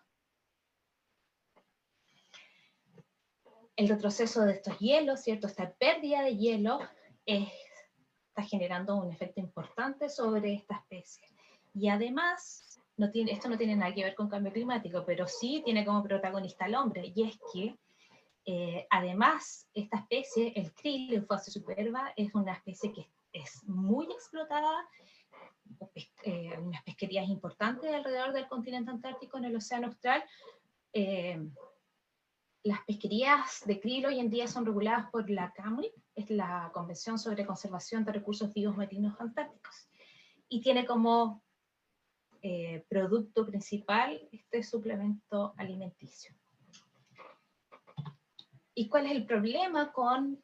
El retroceso de estos hielos, ¿cierto? Esta pérdida de hielo está generando un efecto importante sobre esta especie. Y además, esto no tiene nada que ver con cambio climático, pero sí tiene como protagonista al hombre, y es que además, esta especie, el krill, Euphasia superba, es una especie que es muy explotada, unas pesquerías importantes alrededor del continente antártico, en el océano austral. Las pesquerías de krill hoy en día son reguladas por la CAMRIC, es la Convención sobre Conservación de Recursos Vivos Marinos Antárticos, y tiene como producto principal este suplemento alimenticio. ¿Y cuál es el problema con,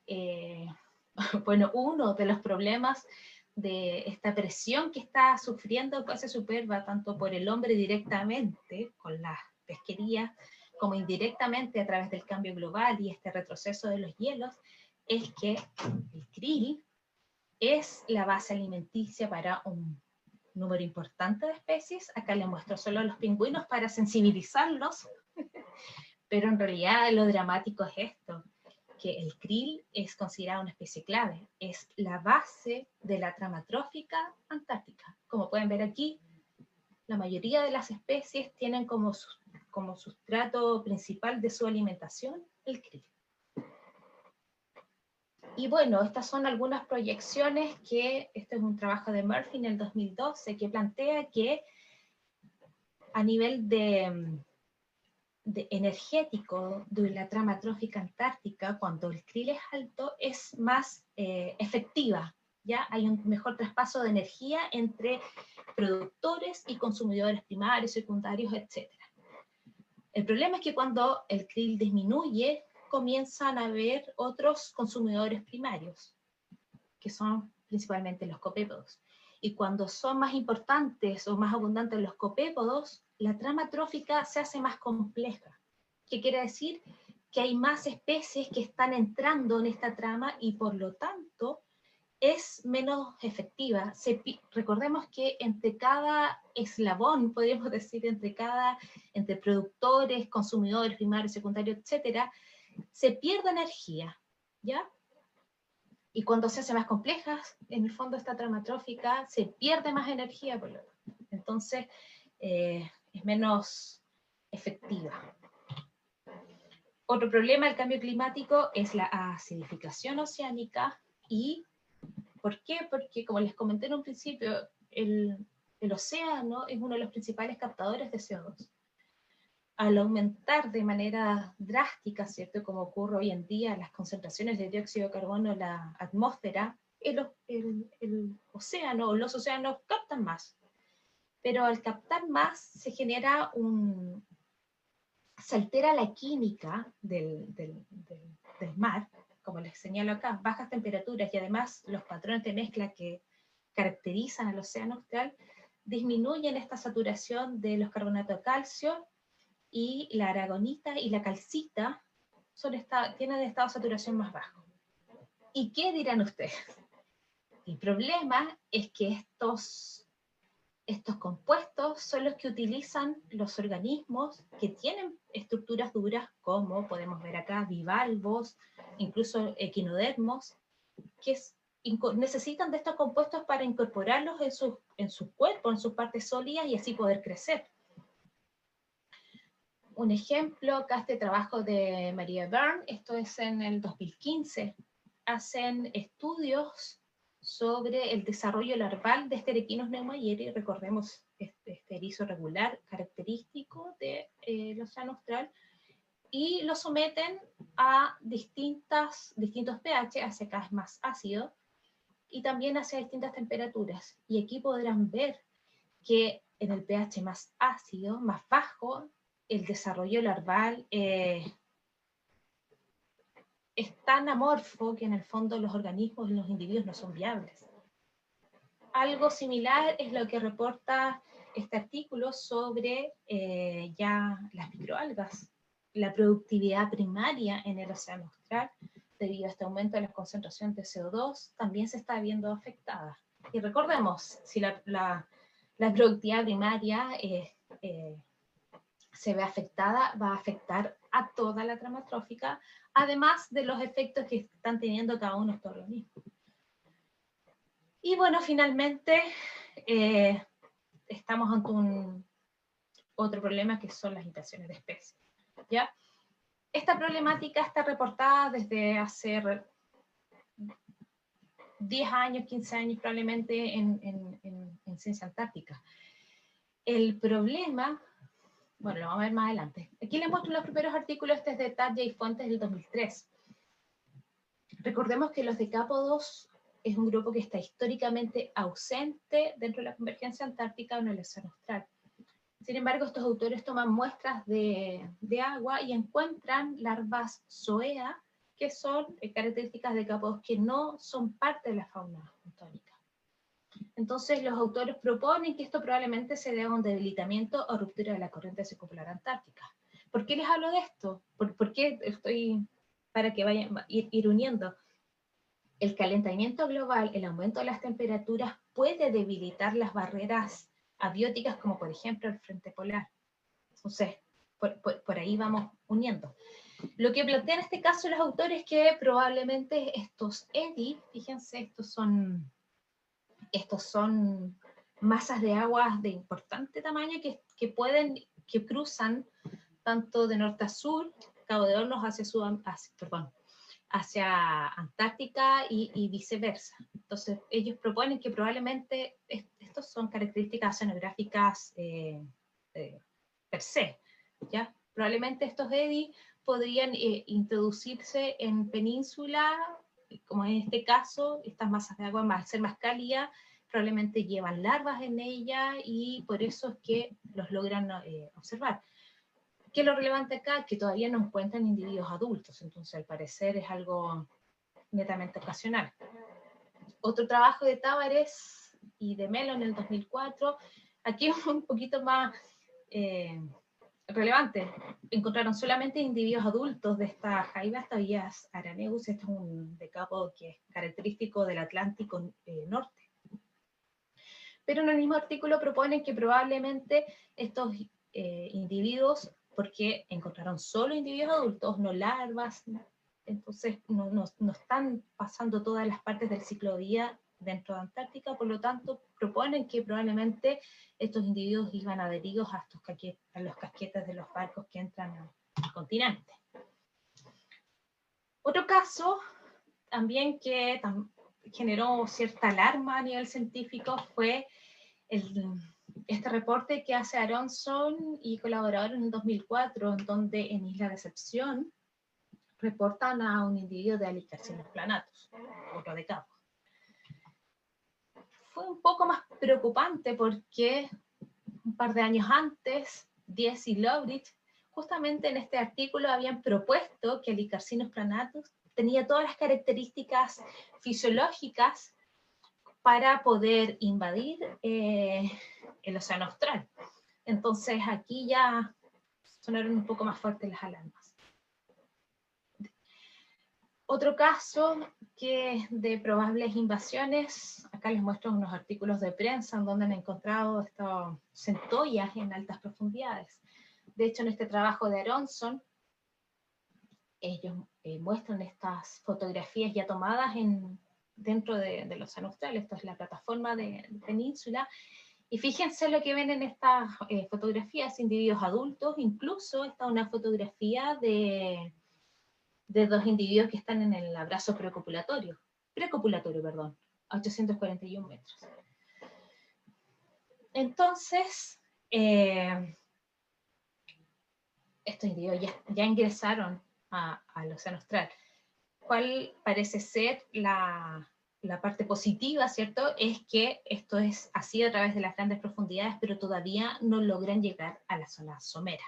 bueno, uno de los problemas de esta presión que está sufriendo Euphasia superba, tanto por el hombre directamente, con las pesquerías, como indirectamente a través del cambio global y este retroceso de los hielos, es que el krill es la base alimenticia para un número importante de especies. Acá les muestro solo los pingüinos para sensibilizarlos, pero en realidad lo dramático es esto, que el krill es considerado una especie clave, es la base de la trama trófica antártica. Como pueden ver aquí, la mayoría de las especies tienen como sustrato principal de su alimentación el krill. Y bueno, estas son algunas proyecciones este es un trabajo de Murphy en el 2012, que plantea que a nivel energético de la trama trófica antártica, cuando el krill es alto, es más efectiva, ¿ya? Hay un mejor traspaso de energía entre productores y consumidores primarios, secundarios, etc. El problema es que cuando el krill disminuye, comienzan a haber otros consumidores primarios, que son principalmente los copépodos. Y cuando son más importantes o más abundantes los copépodos, la trama trófica se hace más compleja. ¿Qué quiere decir? Que hay más especies que están entrando en esta trama y por lo tanto es menos efectiva. Recordemos que entre cada eslabón, podríamos decir, entre productores, consumidores, primarios, secundarios, etcétera, se pierde energía, ¿ya? Y cuando se hace más complejas, en el fondo esta trama trófica se pierde más energía, entonces es menos efectiva. Otro problema del cambio climático es la acidificación oceánica. ¿Y por qué? Porque, como les comenté en un principio, el océano es uno de los principales captadores de CO2. Al aumentar de manera drástica, ¿cierto? Como ocurre hoy en día, las concentraciones de dióxido de carbono en la atmósfera, el océano o los océanos captan más. Pero al captar más se genera se altera la química del del mar, como les señalo acá, bajas temperaturas y además los patrones de mezcla que caracterizan al océano austral, disminuyen esta saturación de los carbonatos de calcio, y la aragonita y la calcita tienen estado de saturación más bajo. ¿Y qué dirán ustedes? El problema es que estos compuestos son los que utilizan los organismos que tienen estructuras duras, como podemos ver acá, bivalvos, incluso equinodermos, que necesitan de estos compuestos para incorporarlos en su cuerpo, en sus partes sólidas, y así poder crecer. Un ejemplo, acá este trabajo de Maria Byrne, esto es en el 2015, hacen estudios sobre el desarrollo larval de Sterechynus pneumonieri, recordemos este erizo regular característico del océano austral, y lo someten a distintos pH, hacia acá es más ácido, y también hacia distintas temperaturas. Y aquí podrán ver que en el pH más ácido, más bajo, el desarrollo larval es tan amorfo que en el fondo los organismos y los individuos no son viables. Algo similar es lo que reporta este artículo sobre ya las microalgas. La productividad primaria en el océano austral, debido a este aumento de la concentración de CO2, también se está viendo afectada. Y recordemos, si la productividad primaria se ve afectada, va a afectar a toda la trama trófica, además de los efectos que están teniendo cada uno de estos organismos. Y bueno, finalmente estamos ante otro problema, que son las invasión de especies, ¿ya? Esta problemática está reportada desde hace 10 años, 15 años probablemente en ciencia antártica. El problema, bueno, lo vamos a ver más adelante. Aquí les muestro los primeros artículos de Tatya y Fuentes del 2003. Recordemos que los decápodos es un grupo que está históricamente ausente dentro de la convergencia antártica o en el océano austral. Sin embargo, estos autores toman muestras de agua y encuentran larvas zoea, que son características de decápodos que no son parte de la fauna bentónica. Entonces, los autores proponen que esto probablemente se deba a un debilitamiento o ruptura de la corriente circumpolar antártica. ¿Por qué les hablo de esto? ¿Por qué estoy, para que vayan ir uniendo? El calentamiento global, el aumento de las temperaturas, puede debilitar las barreras abióticas, como por ejemplo el frente polar. Entonces, por ahí vamos uniendo. Lo que plantean en este caso los autores es que probablemente estos eddy, fíjense, estos son masas de agua de importante tamaño que cruzan tanto de norte a sur, Cabo de Hornos hacia Antártica y viceversa. Entonces, ellos proponen que probablemente estos son características oceanográficas per se, ¿ya? Probablemente estos eddy podrían introducirse en península, como en este caso, estas masas de agua, al ser más cálidas, probablemente llevan larvas en ella y por eso es que los logran observar. ¿Qué es lo relevante acá? Que todavía no encuentran individuos adultos, entonces al parecer es algo netamente ocasional. Otro trabajo de Tavares y de Melo en el 2004, aquí es un poquito más relevante. Encontraron solamente individuos adultos de esta jaiba, Tabias araneus. Este es un decápodo que es característico del Atlántico norte. Pero en el mismo artículo proponen que probablemente estos individuos, porque encontraron solo individuos adultos, no larvas, entonces no están pasando todas las partes del ciclo de vida dentro de Antártica, por lo tanto proponen que probablemente estos individuos iban adheridos a los casquetes de los barcos que entran al continente. Otro caso también que generó cierta alarma a nivel científico fue este reporte que hace Aronson y colaboradores en el 2004, en donde en Isla Decepción reportan a un individuo de Alicarcinus planatus, otro decápodo. Fue un poco más preocupante porque un par de años antes, Diez y Lovrich, justamente en este artículo habían propuesto que el Icarcinus planatus tenía todas las características fisiológicas para poder invadir el océano austral. Entonces aquí ya sonaron un poco más fuertes las alarmas. Otro caso que de probables invasiones, acá les muestro unos artículos de prensa en donde han encontrado estas centollas en altas profundidades. De hecho, en este trabajo de Aronson, ellos muestran estas fotografías ya tomadas dentro del océano austral. Esto es la plataforma de Península. Y fíjense lo que ven en estas fotografías, individuos adultos. Incluso está una fotografía de dos individuos que están en el abrazo precopulatorio, a 841 metros. Entonces, estos individuos ya ingresaron al océano austral. ¿Cuál parece ser la parte positiva, cierto? Es que esto es así a través de las grandes profundidades, pero todavía no logran llegar a la zona somera.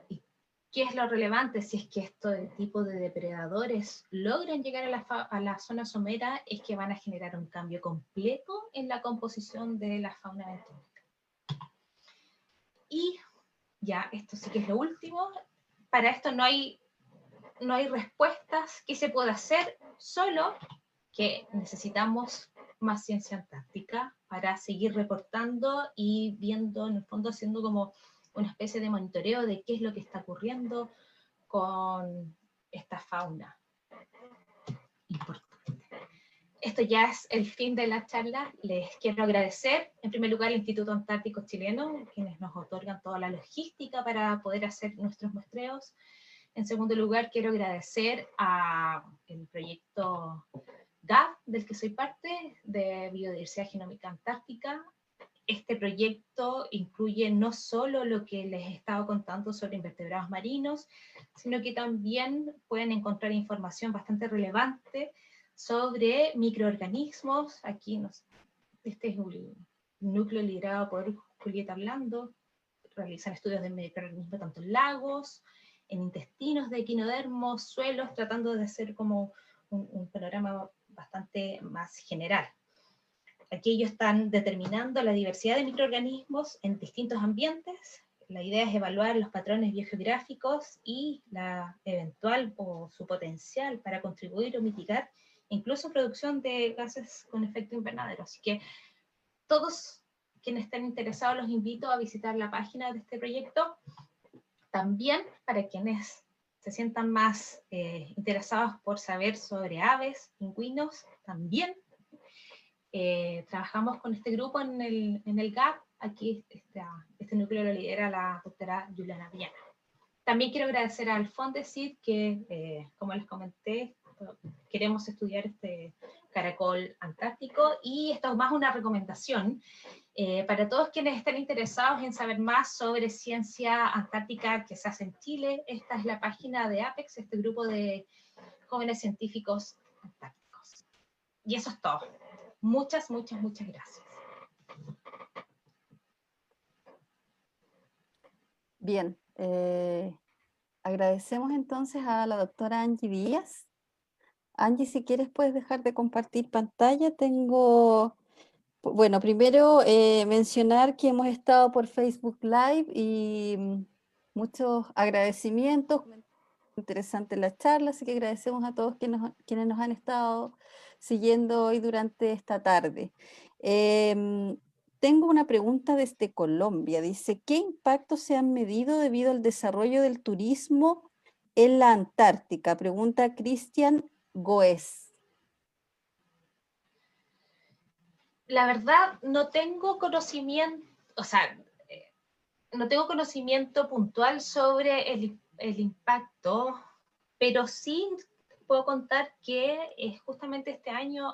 ¿Y qué es lo relevante? Si es que este tipo de depredadores logran llegar a la zona somera, es que van a generar un cambio completo en la composición de la fauna bentónica. Y ya, esto sí que es lo último. Para esto no hay respuestas. ¿Qué se puede hacer? Solo que necesitamos más ciencia antártica para seguir reportando y viendo, en el fondo, haciendo como una especie de monitoreo de qué es lo que está ocurriendo con esta fauna importante. Esto ya es el fin de la charla. Les quiero agradecer, en primer lugar, al Instituto Antártico Chileno, quienes nos otorgan toda la logística para poder hacer nuestros muestreos. En segundo lugar, quiero agradecer al proyecto GAV, del que soy parte, de Biodiversidad Genómica Antártica. Este proyecto incluye no solo lo que les he estado contando sobre invertebrados marinos, sino que también pueden encontrar información bastante relevante sobre microorganismos. Aquí este es un núcleo liderado por Julieta Orlando. Realizan estudios de microorganismos tanto en lagos, en intestinos de equinodermos, suelos, tratando de hacer como un panorama bastante más general. Aquí ellos están determinando la diversidad de microorganismos en distintos ambientes. La idea es evaluar los patrones biogeográficos y la eventual o su potencial para contribuir o mitigar incluso producción de gases con efecto invernadero. Así que todos quienes estén interesados los invito a visitar la página de este proyecto. También para quienes se sientan más interesados por saber sobre aves, pingüinos, también trabajamos con este grupo en el GAP. Aquí este núcleo lo lidera la doctora Juliana Viana. También quiero agradecer al Fondesit que, como les comenté, queremos estudiar este caracol antártico, y esto es más una recomendación para todos quienes estén interesados en saber más sobre ciencia antártica que se hace en Chile. Esta es la página de APEX, este grupo de jóvenes científicos antárticos. Y eso es todo. Muchas, muchas, muchas gracias. Bien, agradecemos entonces a la doctora Angie Díaz. Angie, si quieres puedes dejar de compartir pantalla. Bueno, primero mencionar que hemos estado por Facebook Live y muchos agradecimientos. Interesante la charla, así que agradecemos a todos quienes nos han estado siguiendo hoy durante esta tarde. Tengo una pregunta desde Colombia. Dice, ¿qué impactos se han medido debido al desarrollo del turismo en la Antártica? Pregunta Cristian Goes. La verdad, no tengo conocimiento, no tengo conocimiento puntual sobre el impacto, pero sí puedo contar que justamente este año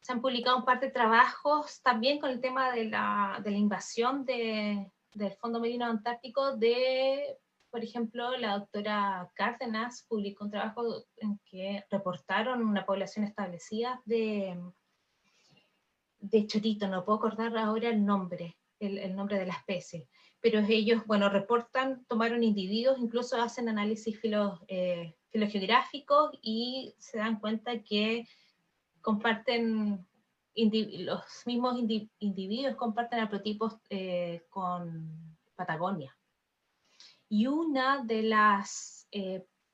se han publicado un par de trabajos también con el tema de la invasión del Fondo Marino Antártico por ejemplo, la doctora Cárdenas publicó un trabajo en que reportaron una población establecida de chorito, no puedo acordar ahora el nombre de la especie, pero ellos, bueno, reportan, tomaron individuos, incluso hacen análisis filogeográficos y se dan cuenta que comparten, los mismos individuos comparten haplotipos con Patagonia. Y una de las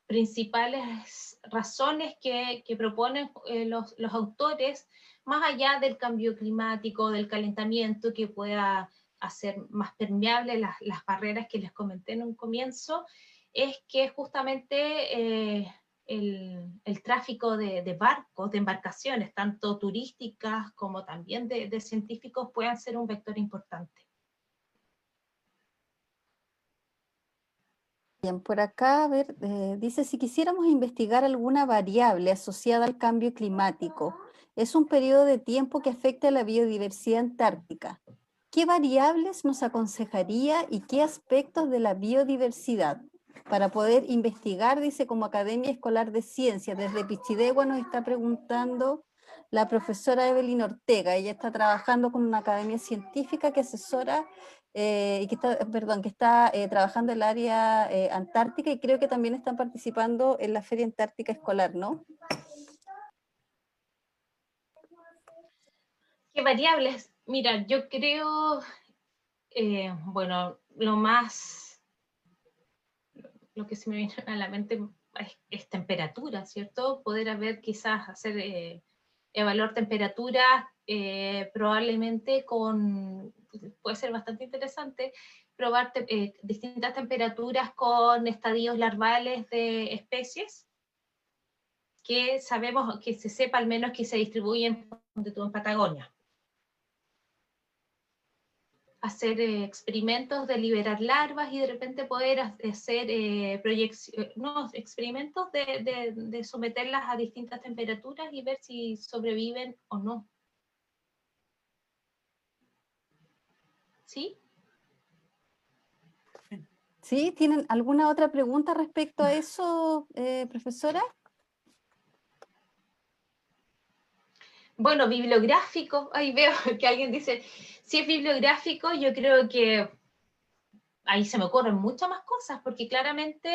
principales razones que proponen los autores, más allá del cambio climático, del calentamiento que pueda hacer más permeables las barreras que les comenté en un comienzo, es que justamente el tráfico de barcos, de embarcaciones, tanto turísticas como también de científicos, puedan ser un vector importante. Bien, por acá, a ver, dice, si quisiéramos investigar alguna variable asociada al cambio climático, es un periodo de tiempo que afecta a la biodiversidad antártica. ¿Qué variables nos aconsejaría y qué aspectos de la biodiversidad? Para poder investigar, dice, como Academia Escolar de Ciencias, desde Pichidegua nos está preguntando la profesora Evelyn Ortega. Ella está trabajando con una academia científica que asesora y que está, perdón, que está trabajando en el área antártica, y creo que también están participando en la Feria Antártica Escolar, ¿no? ¿Qué variables? Mira, yo creo, bueno, lo que se me viene a la mente es temperatura, ¿cierto? Poder evaluar temperatura, probablemente puede ser bastante interesante, probar distintas temperaturas con estadios larvales de especies, que sabemos, que se sepa al menos que se distribuyen en Patagonia. Hacer experimentos de liberar larvas y de repente poder hacer experimentos de someterlas a distintas temperaturas y ver si sobreviven o no. ¿Sí? ¿Sí? ¿Tienen alguna otra pregunta respecto a eso, profesora? Bueno, bibliográfico, ahí veo que alguien dice, si es bibliográfico, yo creo que ahí se me ocurren muchas más cosas, porque claramente,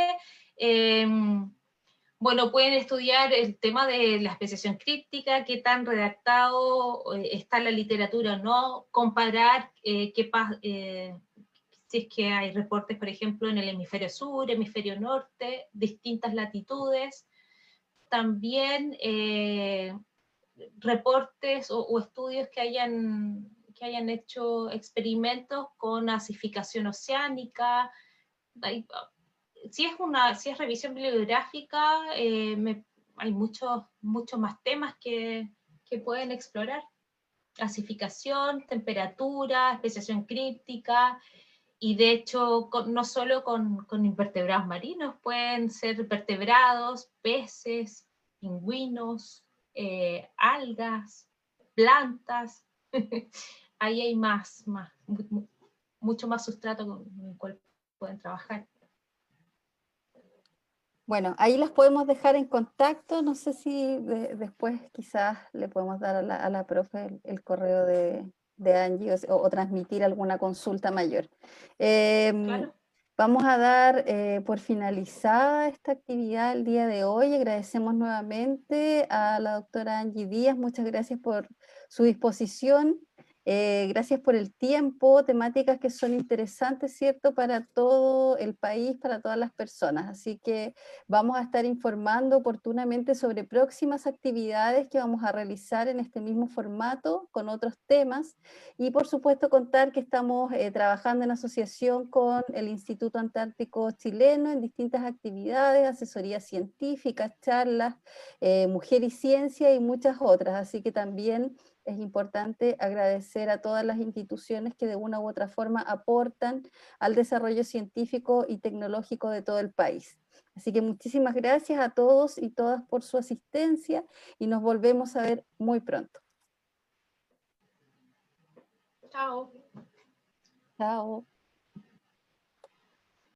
bueno, pueden estudiar el tema de la especiación críptica, qué tan redactado está la literatura o no, comparar si es que hay reportes, por ejemplo, en el hemisferio sur, hemisferio norte, distintas latitudes. También reportes o estudios que hayan hecho experimentos con acidificación oceánica. Si es revisión bibliográfica, hay muchos más temas que pueden explorar. Clasificación, temperatura, especiación críptica, y de hecho no solo con invertebrados marinos, pueden ser vertebrados, peces, pingüinos, algas, plantas. Ahí hay mucho más sustrato con el cual pueden trabajar. Bueno, ahí las podemos dejar en contacto. No sé si después quizás le podemos dar a la profe el correo de Angie, o transmitir alguna consulta mayor. Claro. Vamos a dar por finalizada esta actividad el día de hoy. Agradecemos nuevamente a la doctora Angie Díaz. Muchas gracias por su disposición. Gracias por el tiempo, temáticas que son interesantes, ¿cierto?, para todo el país, para todas las personas. Así que vamos a estar informando oportunamente sobre próximas actividades que vamos a realizar en este mismo formato, con otros temas, y por supuesto contar que estamos trabajando en asociación con el Instituto Antártico Chileno en distintas actividades, asesorías científicas, charlas, mujer y ciencia y muchas otras. Así que también es importante agradecer a todas las instituciones que de una u otra forma aportan al desarrollo científico y tecnológico de todo el país. Así que muchísimas gracias a todos y todas por su asistencia, y nos volvemos a ver muy pronto. Chao. Chao.